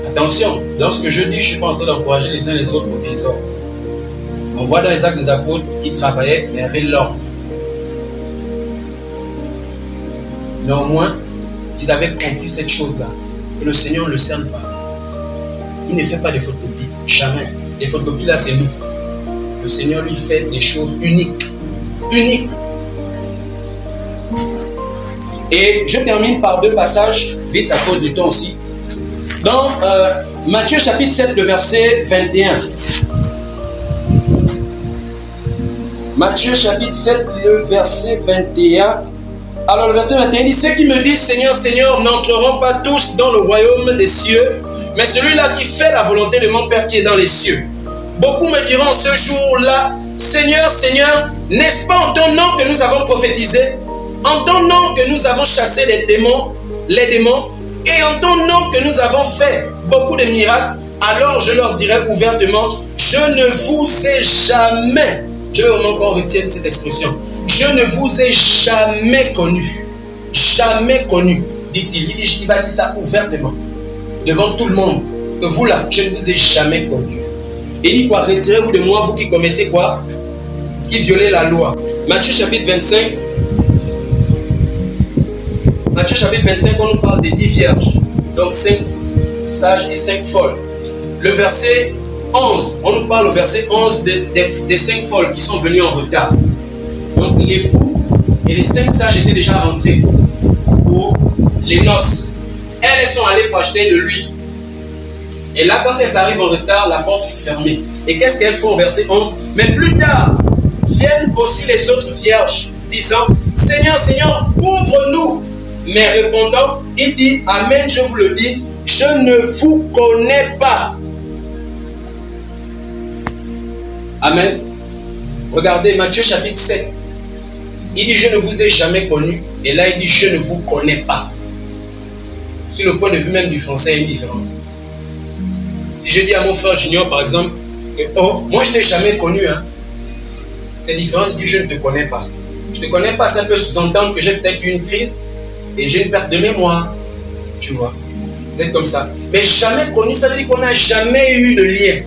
[SPEAKER 2] Attention, lorsque je dis, je ne suis pas en train d'encourager les uns les autres au désordre. On voit dans les actes des apôtres qu'ils travaillaient, mais avec l'ordre. Néanmoins, ils avaient compris cette chose-là. Que le Seigneur ne le cerne pas. Il ne fait pas de photocopies. Jamais. Les photocopies là, c'est nous. Le Seigneur lui fait des choses uniques. Uniques. Et je termine par deux passages, vite à cause du temps aussi. Dans Matthieu chapitre 7, le verset 21. Matthieu chapitre 7, le verset 21. Alors le verset 21 dit, ceux qui me disent Seigneur, Seigneur, n'entreront pas tous dans le royaume des cieux, mais celui-là qui fait la volonté de mon Père qui est dans les cieux. Beaucoup me diront ce jour-là, Seigneur, Seigneur, n'est-ce pas en ton nom que nous avons prophétisé, en ton nom que nous avons chassé les démons, et en ton nom que nous avons fait beaucoup de miracles? Alors je leur dirai ouvertement, je ne vous ai jamais, je veux vraiment qu'on retienne cette expression, je ne vous ai jamais connu. Jamais connu, dit-il. Il va dire ça ouvertement, devant tout le monde. Que vous là, je ne vous ai jamais connu. Et il dit quoi? Retirez-vous de moi, vous qui commettez quoi? Qui violez la loi. Matthieu chapitre 25. Matthieu chapitre 25, on nous parle des 10 vierges. Donc 5 sages et 5 folles. Le verset 11, on nous parle au verset 11 des 5 folles qui sont venues en retard. Donc l'époux et les 5 sages étaient déjà rentrés pour les noces. Elles sont allées pour acheter de l'huile. Et là, quand elles arrivent en retard, la porte fut fermée. Et qu'est-ce qu'elles font au verset 11? Mais plus tard, viennent aussi les autres vierges, disant, Seigneur, Seigneur, ouvre-nous. Mais répondant, il dit, Amen, je vous le dis, je ne vous connais pas. Amen. Regardez Matthieu chapitre 7. Il dit, je ne vous ai jamais connu. Et là, il dit, je ne vous connais pas. Sur le point de vue même du français, il y a une différence. Si je dis à mon frère Junior, par exemple, oh, moi je ne t'ai jamais connu, hein. C'est différent de dire, je ne te connais pas. Je ne te connais pas, ça peut sous-entendre que j'ai peut-être eu une crise et j'ai une perte de mémoire. Tu vois, peut-être comme ça. Mais jamais connu, ça veut dire qu'on n'a jamais eu de lien.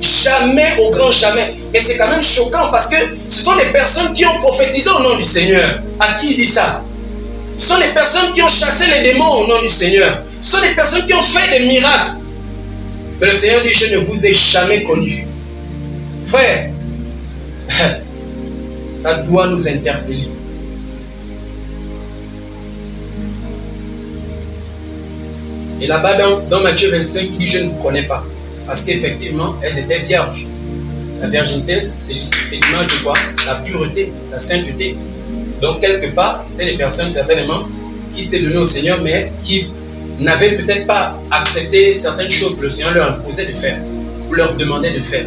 [SPEAKER 2] Jamais, au grand jamais. Et c'est quand même choquant parce que ce sont des personnes qui ont prophétisé au nom du Seigneur. À qui il dit ça? Ce sont des personnes qui ont chassé les démons au nom du Seigneur. Ce sont des personnes qui ont fait des miracles. Mais le Seigneur dit, je ne vous ai jamais connu. Frère, ça doit nous interpeller. Et là-bas, dans Matthieu 25, il dit, je ne vous connais pas. Parce qu'effectivement, elles étaient vierges. La virginité, c'est l'image de quoi? La pureté, la sainteté. Donc, quelque part, c'était des personnes certainement qui s'étaient données au Seigneur, mais qui n'avaient peut-être pas accepté certaines choses que le Seigneur leur imposait de faire, ou leur demandait de faire.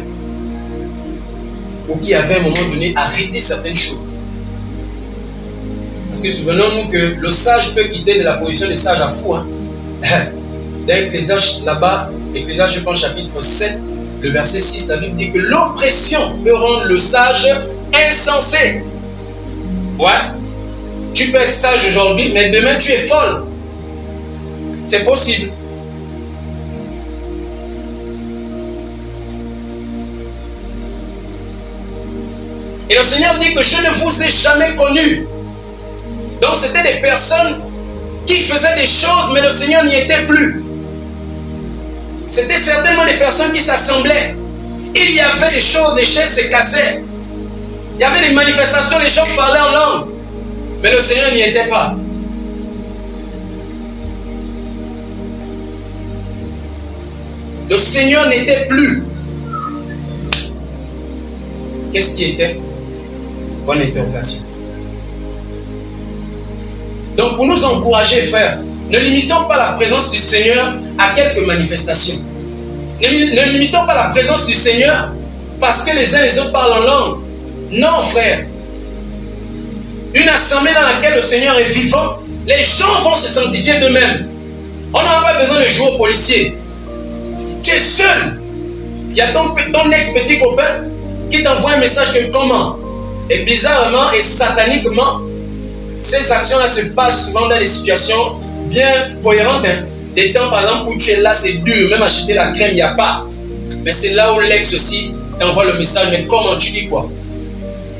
[SPEAKER 2] Ou qui avaient à un moment donné arrêté certaines choses. Parce que souvenons-nous que le sage peut quitter de la position de sage à fou. Hein. Dans Ecclésiaste, là-bas, Ecclésiaste, je pense, chapitre 7, le verset 6, la Bible dit que l'oppression peut rendre le sage insensé. Ouais. Tu peux être sage aujourd'hui, mais demain tu es folle. C'est possible. Et le Seigneur dit que je ne vous ai jamais connu. Donc c'était des personnes qui faisaient des choses, mais le Seigneur n'y était plus. C'était certainement des personnes qui s'assemblaient. Il y avait des choses, des chaises se cassaient. Il y avait des manifestations, les gens parlaient en langue. Mais le Seigneur n'y était pas. Le Seigneur n'était plus. Qu'est-ce qui était? Bonne interrogation. Donc pour nous encourager, frères, ne limitons pas la présence du Seigneur à quelques manifestations. Ne limitons pas la présence du Seigneur parce que les uns et les autres parlent en langue. Non, frère. Une assemblée dans laquelle le Seigneur est vivant, les gens vont se sanctifier d'eux-mêmes. On n'a pas besoin de jouer au policier. Tu es seul. Il y a ton ex-petit copain qui t'envoie un message comme comment. Et bizarrement et sataniquement, ces actions-là se passent souvent dans des situations bien cohérentes. Hein. Des temps, par exemple, où tu es là, c'est dur. Même acheter la crème, il n'y a pas. Mais c'est là où l'ex aussi t'envoie le message. Mais comment tu dis quoi?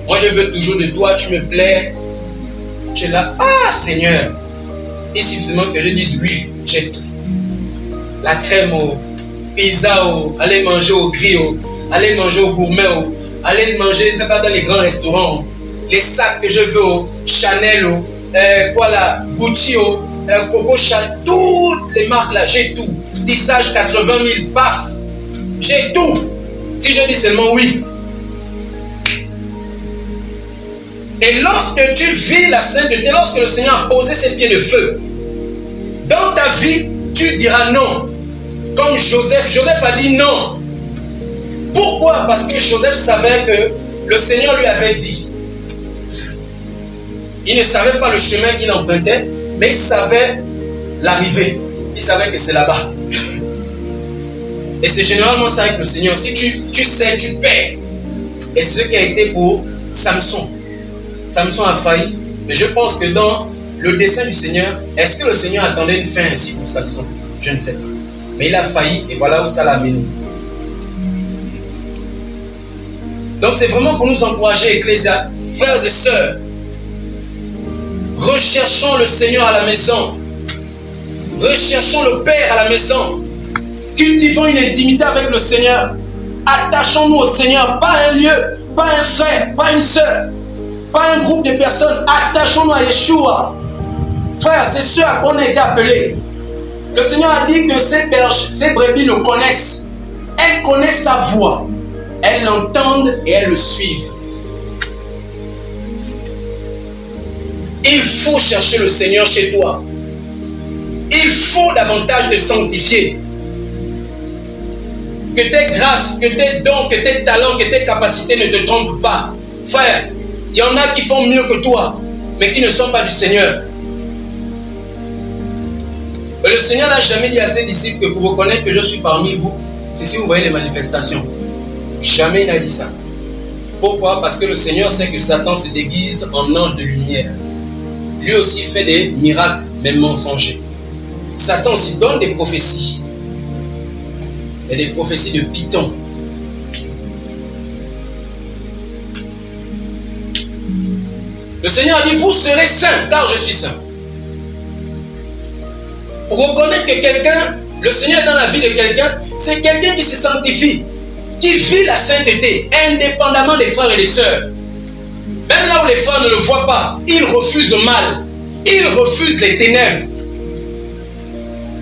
[SPEAKER 2] Moi, je veux toujours de toi, tu me plais. Tu es là. Ah, Seigneur. Il suffit seulement que je dise oui, j'ai tout. La crème au pizza, aller manger au grill, aller manger au gourmet, aller manger, c'est pas dans les grands restaurants. Les sacs que je veux, Chanel, Gucci, Coco Chanel, toutes les marques là, j'ai tout. Tissage 80 000, paf, j'ai tout. Si je dis seulement oui. Et lorsque tu vis la sainteté, lorsque le Seigneur a posé ses pieds de feu, dans ta vie, tu diras non. Comme Joseph a dit non. Pourquoi? Parce que Joseph savait que le Seigneur lui avait dit. Il ne savait pas le chemin qu'il empruntait, mais il savait l'arrivée. Il savait que c'est là-bas. Et c'est généralement ça avec le Seigneur. Si tu sais, tu perds. Et c'est ce qui a été pour Samson. Samson a failli. Mais je pense que dans le dessein du Seigneur, est-ce que le Seigneur attendait une fin ainsi pour Samson? Je ne sais pas. Mais il a failli et voilà où ça l'a mené. Donc c'est vraiment pour nous encourager, Ecclésia, frères et sœurs. Recherchons le Seigneur à la maison. Recherchons le Père à la maison. Cultivons une intimité avec le Seigneur. Attachons-nous au Seigneur. Pas un lieu, pas un frère, pas une sœur, pas un groupe de personnes. Attachons-nous à Yeshua. Frère, c'est ce à quoi on a été appelé. Le Seigneur a dit que ces brebis le connaissent. Elles connaissent sa voix. Elles l'entendent et elles le suivent. Il faut chercher le Seigneur chez toi. Il faut davantage te sanctifier. que tes grâces, que tes dons, que tes talents, que tes capacités ne te trompent pas. Frère, il y en a qui font mieux que toi, mais qui ne sont pas du Seigneur. Et le Seigneur n'a jamais dit à ses disciples que pour reconnaître que je suis parmi vous, c'est si vous voyez les manifestations. Jamais il n'a dit ça. Pourquoi? Parce que le Seigneur sait que Satan se déguise en ange de lumière. Lui aussi fait des miracles, même mensongers. Satan aussi donne des prophéties. Et des prophéties de Python. Le Seigneur dit, vous serez saints, car je suis saint. Pour reconnaître que quelqu'un, le Seigneur dans la vie de quelqu'un, c'est quelqu'un qui se sanctifie, qui vit la sainteté, indépendamment des frères et des sœurs. Même là où les frères ne le voient pas, ils refusent le mal, ils refusent les ténèbres.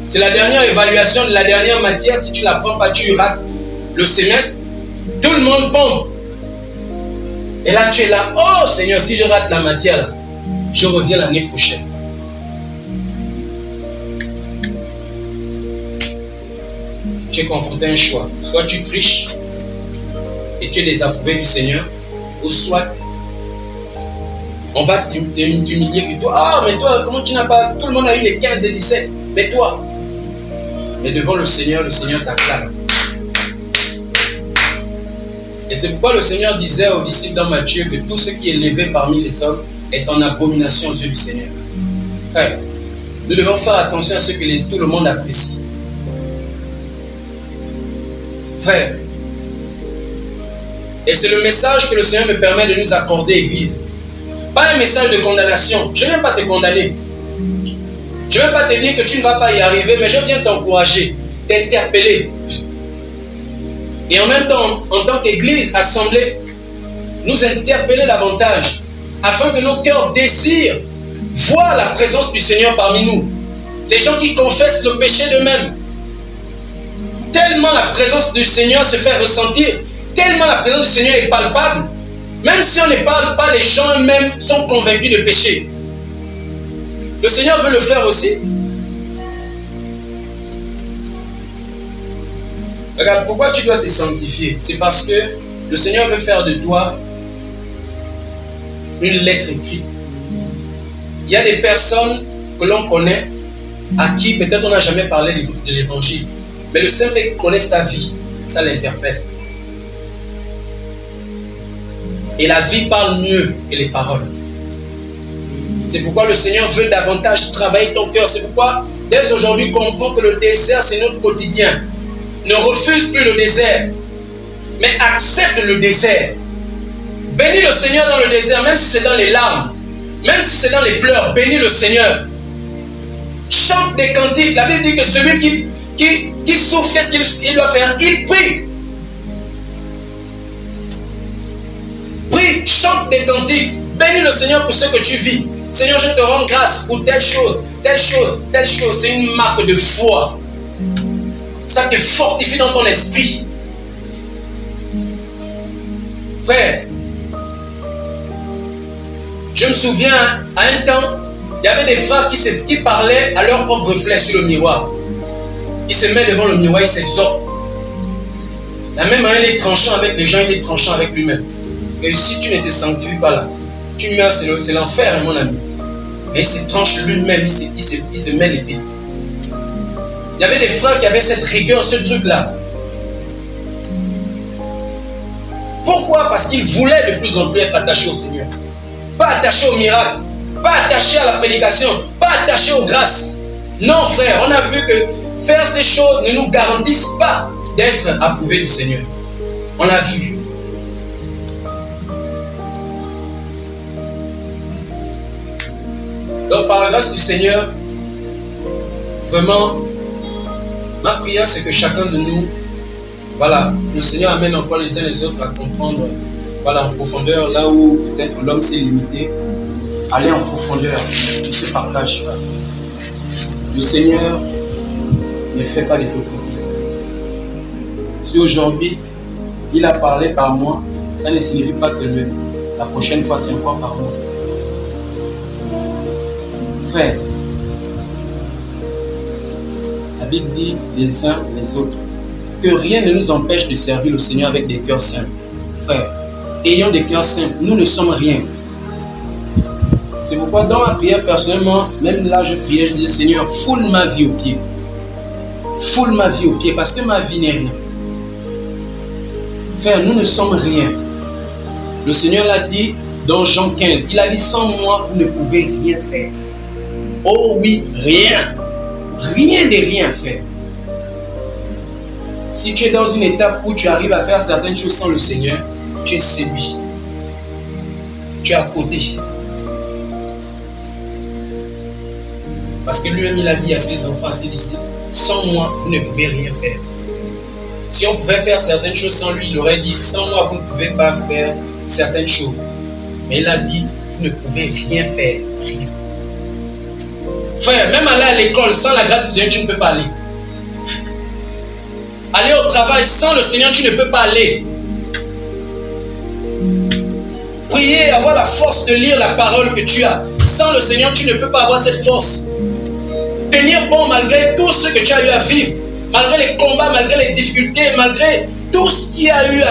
[SPEAKER 2] C'est la dernière évaluation de la dernière matière. Si tu ne la prends pas, tu rates le semestre. Tout le monde pompe. Et là, tu es là. Oh Seigneur, si je rate la matière, là, je reviens l'année prochaine. Tu es confronté à un choix. Soit tu triches et tu es désapprouvé du Seigneur, ou soit on va t'humilier que toi. Ah, mais toi, comment tu n'as pas... Tout le monde a eu les 15 et 17. Mais toi... Mais devant le Seigneur t'acclame. Et c'est pourquoi le Seigneur disait aux disciples dans Matthieu que tout ce qui est élevé parmi les hommes est en abomination aux yeux du Seigneur. Frère, nous devons faire attention à ce que tout le monde apprécie. Frère, et c'est le message que le Seigneur me permet de nous accorder, Église. Pas un message de condamnation. Je ne viens pas te condamner. Je ne vais pas te dire que tu ne vas pas y arriver, mais je viens t'encourager, t'interpeller. Et en même temps, en tant qu'Église assemblée, nous interpeller davantage, afin que nos cœurs désirent voir la présence du Seigneur parmi nous. Les gens qui confessent le péché d'eux-mêmes. Tellement la présence du Seigneur se fait ressentir, tellement la présence du Seigneur est palpable, même si on ne parle pas, les gens eux-mêmes sont convaincus de péché. Le Seigneur veut le faire aussi. Regarde, pourquoi tu dois te sanctifier? C'est parce que le Seigneur veut faire de toi une lettre écrite. Il y a des personnes que l'on connaît, à qui peut-être on n'a jamais parlé de l'évangile. Mais le Saint-Esprit connaît ta vie, ça l'interpelle. Et la vie parle mieux que les paroles. C'est pourquoi le Seigneur veut davantage travailler ton cœur. C'est pourquoi, dès aujourd'hui, comprends que le désert, c'est notre quotidien. Ne refuse plus le désert, mais accepte le désert. Bénis le Seigneur dans le désert, même si c'est dans les larmes, même si c'est dans les pleurs. Bénis le Seigneur. Chante des cantiques. La Bible dit que celui qui souffre, qu'est-ce qu'il doit faire? Il prie. Prie, chante des cantiques. Bénis le Seigneur pour ce que tu vis. Seigneur, je te rends grâce pour telle chose, telle chose, telle chose. C'est une marque de foi. Ça te fortifie dans ton esprit. Frère, je me souviens, à un temps, il y avait des frères qui parlaient à leur propre reflet sur le miroir. Ils se mettent devant le miroir, ils s'exhortent. La même manière, il est tranchant avec les gens, il est tranchant avec lui-même. Et si tu ne te sanctifies pas là, tu meurs, c'est l'enfer, mon ami. Et il se tranche lui-même, il se met l'épée. Il y avait des frères qui avaient cette rigueur, ce truc-là. Pourquoi? Parce qu'ils voulaient de plus en plus être attachés au Seigneur. Pas attachés au miracle, pas attachés à la prédication, pas attachés aux grâces. Non, frère, on a vu que faire ces choses ne nous garantissent pas d'être approuvés du Seigneur. On l'a vu. Donc, par la grâce du Seigneur, vraiment, ma prière, c'est que chacun de nous, voilà, le Seigneur amène encore les uns les autres à comprendre, voilà, en profondeur, là où peut-être l'homme s'est limité, aller en profondeur, ne se partage pas. Le Seigneur ne fait pas des photocopies. Si aujourd'hui, il a parlé par moi, ça ne signifie pas que la prochaine fois, c'est encore par moi. Frère, la Bible dit les uns les autres. que rien ne nous empêche de servir le Seigneur avec des cœurs simples. Frère, ayons des cœurs simples, nous ne sommes rien. C'est pourquoi dans ma prière personnellement, même là je priais, je disais Seigneur, foule ma vie aux pieds. Foule ma vie aux pieds parce que ma vie n'est rien. Frère, nous ne sommes rien. Le Seigneur l'a dit dans Jean 15. Il a dit sans moi, vous ne pouvez rien faire. Oh oui, rien. Rien de rien faire. Si tu es dans une étape où tu arrives à faire certaines choses sans le Seigneur, tu es séduit. Tu es à côté. Parce que lui-même, il a dit à ses enfants, à ses disciples, sans moi, vous ne pouvez rien faire. Si on pouvait faire certaines choses sans lui, il aurait dit, sans moi, vous ne pouvez pas faire certaines choses. Mais il a dit, vous ne pouvez rien faire. Rien. Frère, même aller à l'école, sans la grâce du Seigneur, tu ne peux pas aller. Aller au travail, sans le Seigneur, tu ne peux pas aller. Prier, avoir la force de lire la parole que tu as. Sans le Seigneur, tu ne peux pas avoir cette force. Tenir bon malgré tout ce que tu as eu à vivre. Malgré les combats, malgré les difficultés, malgré tout ce qui a eu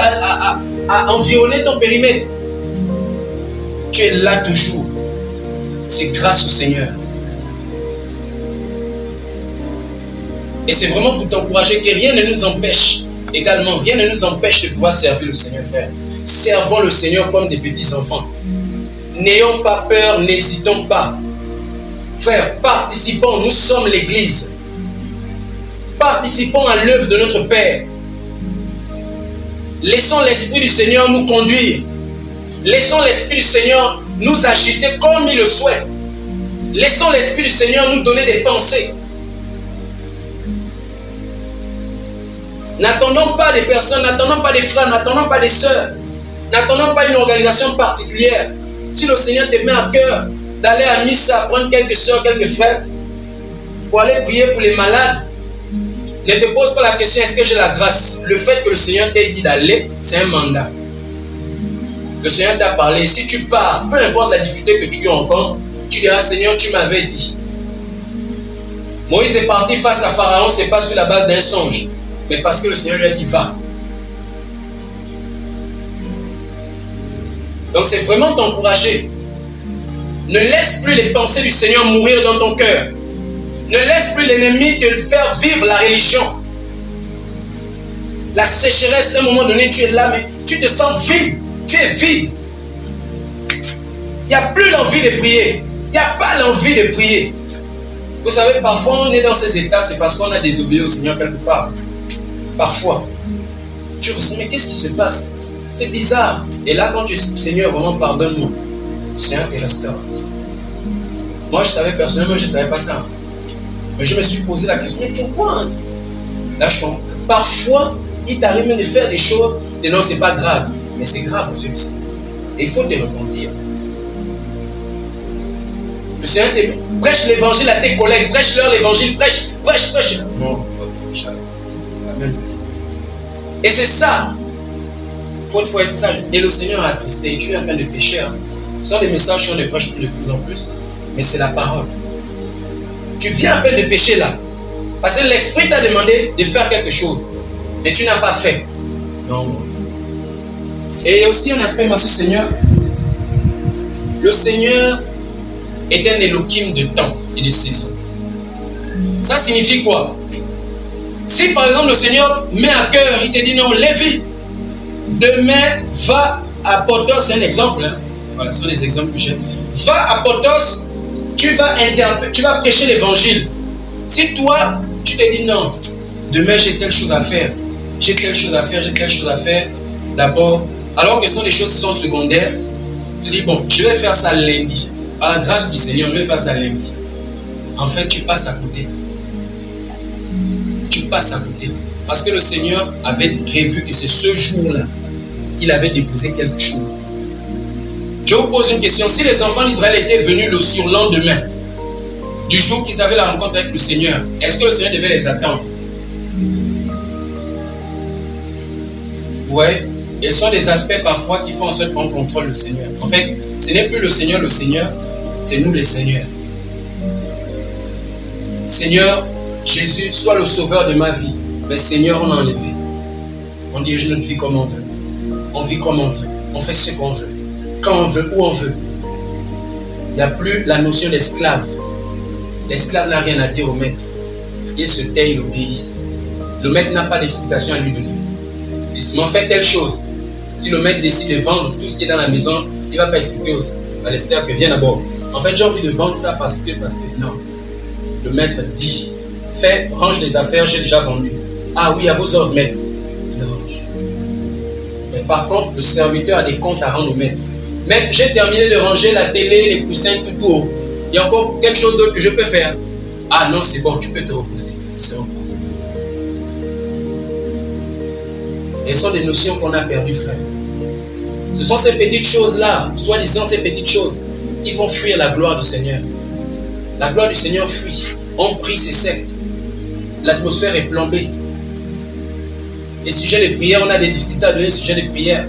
[SPEAKER 2] à environner ton périmètre. Tu es là toujours. C'est grâce au Seigneur. Et c'est vraiment pour t'encourager que rien ne nous empêche, également, rien ne nous empêche de pouvoir servir le Seigneur, frère. Servons le Seigneur comme des petits enfants. N'ayons pas peur, n'hésitons pas. Frère, participons, nous sommes l'Église. Participons à l'œuvre de notre Père. Laissons l'Esprit du Seigneur nous conduire. Laissons l'Esprit du Seigneur nous agiter comme il le souhaite. Laissons l'Esprit du Seigneur nous donner des pensées. N'attendons pas des personnes, n'attendons pas des frères, n'attendons pas des sœurs. N'attendons pas une organisation particulière. Si le Seigneur te met à cœur d'aller à Missa, prendre quelques sœurs, quelques frères, pour aller prier pour les malades, ne te pose pas la question, est-ce que j'ai la grâce? Le fait que le Seigneur t'ait dit d'aller, c'est un mandat. Le Seigneur t'a parlé. Si tu pars, peu importe la difficulté que tu rencontres, tu diras, Seigneur, tu m'avais dit. Moïse est parti face à Pharaon, c'est pas sur la base d'un songe, mais parce que le Seigneur lui a dit, va. Donc c'est vraiment t'encourager. Ne laisse plus les pensées du Seigneur mourir dans ton cœur. Ne laisse plus l'ennemi te faire vivre la religion. La sécheresse, à un moment donné, tu es là, mais tu te sens vide. Tu es vide. Il n'y a plus l'envie de prier. Il n'y a pas l'envie de prier. Vous savez, parfois on est dans ces états, c'est parce qu'on a désobéi au Seigneur quelque part. Parfois. Tu ressens, mais qu'est-ce qui se passe? C'est bizarre. Et là, quand tu es Seigneur, vraiment pardonne-moi. Le Seigneur te restaure. Moi, je savais personnellement, je ne savais pas ça. Mais je me suis posé la question, mais pourquoi? Là, je comprends. Parfois, il t'arrive même de faire des choses, et non, c'est pas grave. Mais c'est grave aux yeux du Seigneur. Et il faut te repentir. Le Seigneur te dit, prêche l'évangile à tes collègues, prêche-leur l'évangile, prêche. Non, Amen. Et c'est ça. Il faut être sage. Et le Seigneur a attristé. Et tu es en train de pécher. Hein. Ce sont des messages qu'on ne prêche plus de plus en plus. Mais c'est la parole. Tu viens à peine de pécher là. Parce que l'Esprit t'a demandé de faire quelque chose. Mais tu n'as pas fait. Non. Et il y a aussi un aspect, merci Seigneur. Le Seigneur est un Elohim de temps et de saison. Ça signifie quoi? Si par exemple le Seigneur met à cœur, il te dit non, Lévi, demain va à Potos, c'est un exemple. Hein? Voilà, ce sont les exemples que j'ai. Va à Potos, tu vas prêcher l'évangile. Si toi, tu te dis non, demain j'ai telle chose à faire, j'ai telle chose à faire, d'abord, alors que ce sont des choses qui sont secondaires, tu dis bon, je vais faire ça lundi. Par la grâce du Seigneur, je vais faire ça lundi. En fait, tu passes à côté. Tu passes à côté. Parce que le Seigneur avait prévu que c'est ce jour-là qu'il avait déposé quelque chose. Je vous pose une question. Si les enfants d'Israël étaient venus le surlendemain du jour qu'ils avaient la rencontre avec le Seigneur, est-ce que le Seigneur devait les attendre? Oui. Et ce sont des aspects parfois qui font en sorte qu'on contrôle le Seigneur. En fait, ce n'est plus le Seigneur, c'est nous les Seigneurs. Seigneur, Jésus, sois le sauveur de ma vie. Mais Seigneur, on a enlevé. On dirige notre vie comme on veut. On vit comme on veut. On fait ce qu'on veut. Quand on veut, où on veut. Il n'y a plus la notion d'esclave. L'esclave n'a rien à dire au maître. Il se tait, il obéit. Le maître n'a pas d'explication à lui donner. Il dit, fais telle chose. Si le maître décide de vendre tout ce qui est dans la maison, il ne va pas expliquer à l'esclave que viens d'abord. En fait, j'ai envie de vendre ça parce que non. Le maître dit, range les affaires, j'ai déjà vendu. Ah oui, à vos ordres, maître. Il range. Mais par contre, le serviteur a des comptes à rendre au maître. Maître, j'ai terminé de ranger la télé, les coussins, tout haut. Il y a encore quelque chose d'autre que je peux faire. Ah non, c'est bon, tu peux te reposer. Il se repose. Et ce sont des notions qu'on a perdues, frère. Ce sont ces petites choses-là, soi-disant ces petites choses, qui font fuir la gloire du Seigneur. La gloire du Seigneur fuit. On prie, c'est sec. L'atmosphère est plombée. Les sujets de prière, on a des difficultés à donner les sujets de prière.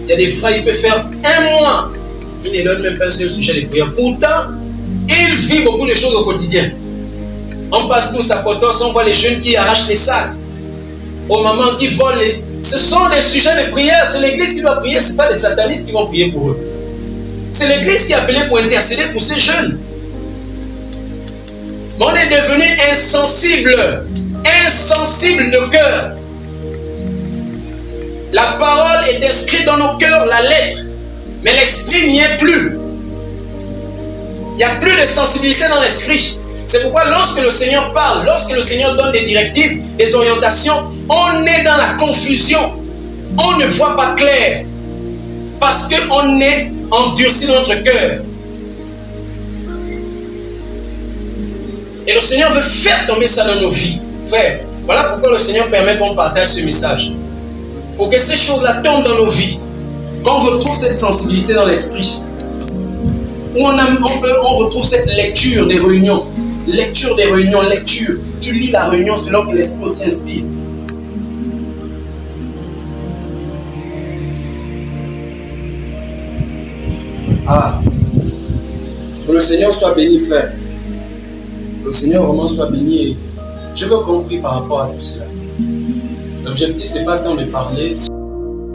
[SPEAKER 2] Il y a des frères, ils peuvent faire un mois. Ils ne donnent même pas un seul sujet de prière. Pourtant, ils vivent beaucoup de choses au quotidien. On passe tous à Potos, on voit les jeunes qui arrachent les sacs. Aux mamans qui volent les... Ce sont des sujets de prière. C'est l'église qui doit prier, ce n'est pas les satanistes qui vont prier pour eux. C'est l'église qui est appelée pour intercéder pour ces jeunes. Mais on est devenu insensible de cœur. La parole est inscrite dans nos cœurs, la lettre, mais l'esprit n'y est plus. Il n'y a plus de sensibilité dans l'esprit. C'est pourquoi lorsque le Seigneur parle, lorsque le Seigneur donne des directives, des orientations, on est dans la confusion. On ne voit pas clair. Parce qu'on est endurci dans notre cœur. Et le Seigneur veut faire tomber ça dans nos vies. Frère, voilà pourquoi le Seigneur permet qu'on partage ce message. Pour que ces choses-là tombent dans nos vies. Qu'on retrouve cette sensibilité dans l'esprit. Où on retrouve cette lecture des réunions. Lecture des réunions, lecture. Tu lis la réunion selon que l'esprit aussi inspire. Ah. Que le Seigneur soit béni, frère. Que le Seigneur vraiment soit béni. Et je veux compris par rapport à tout cela. L'objectif, ce n'est pas tant de parler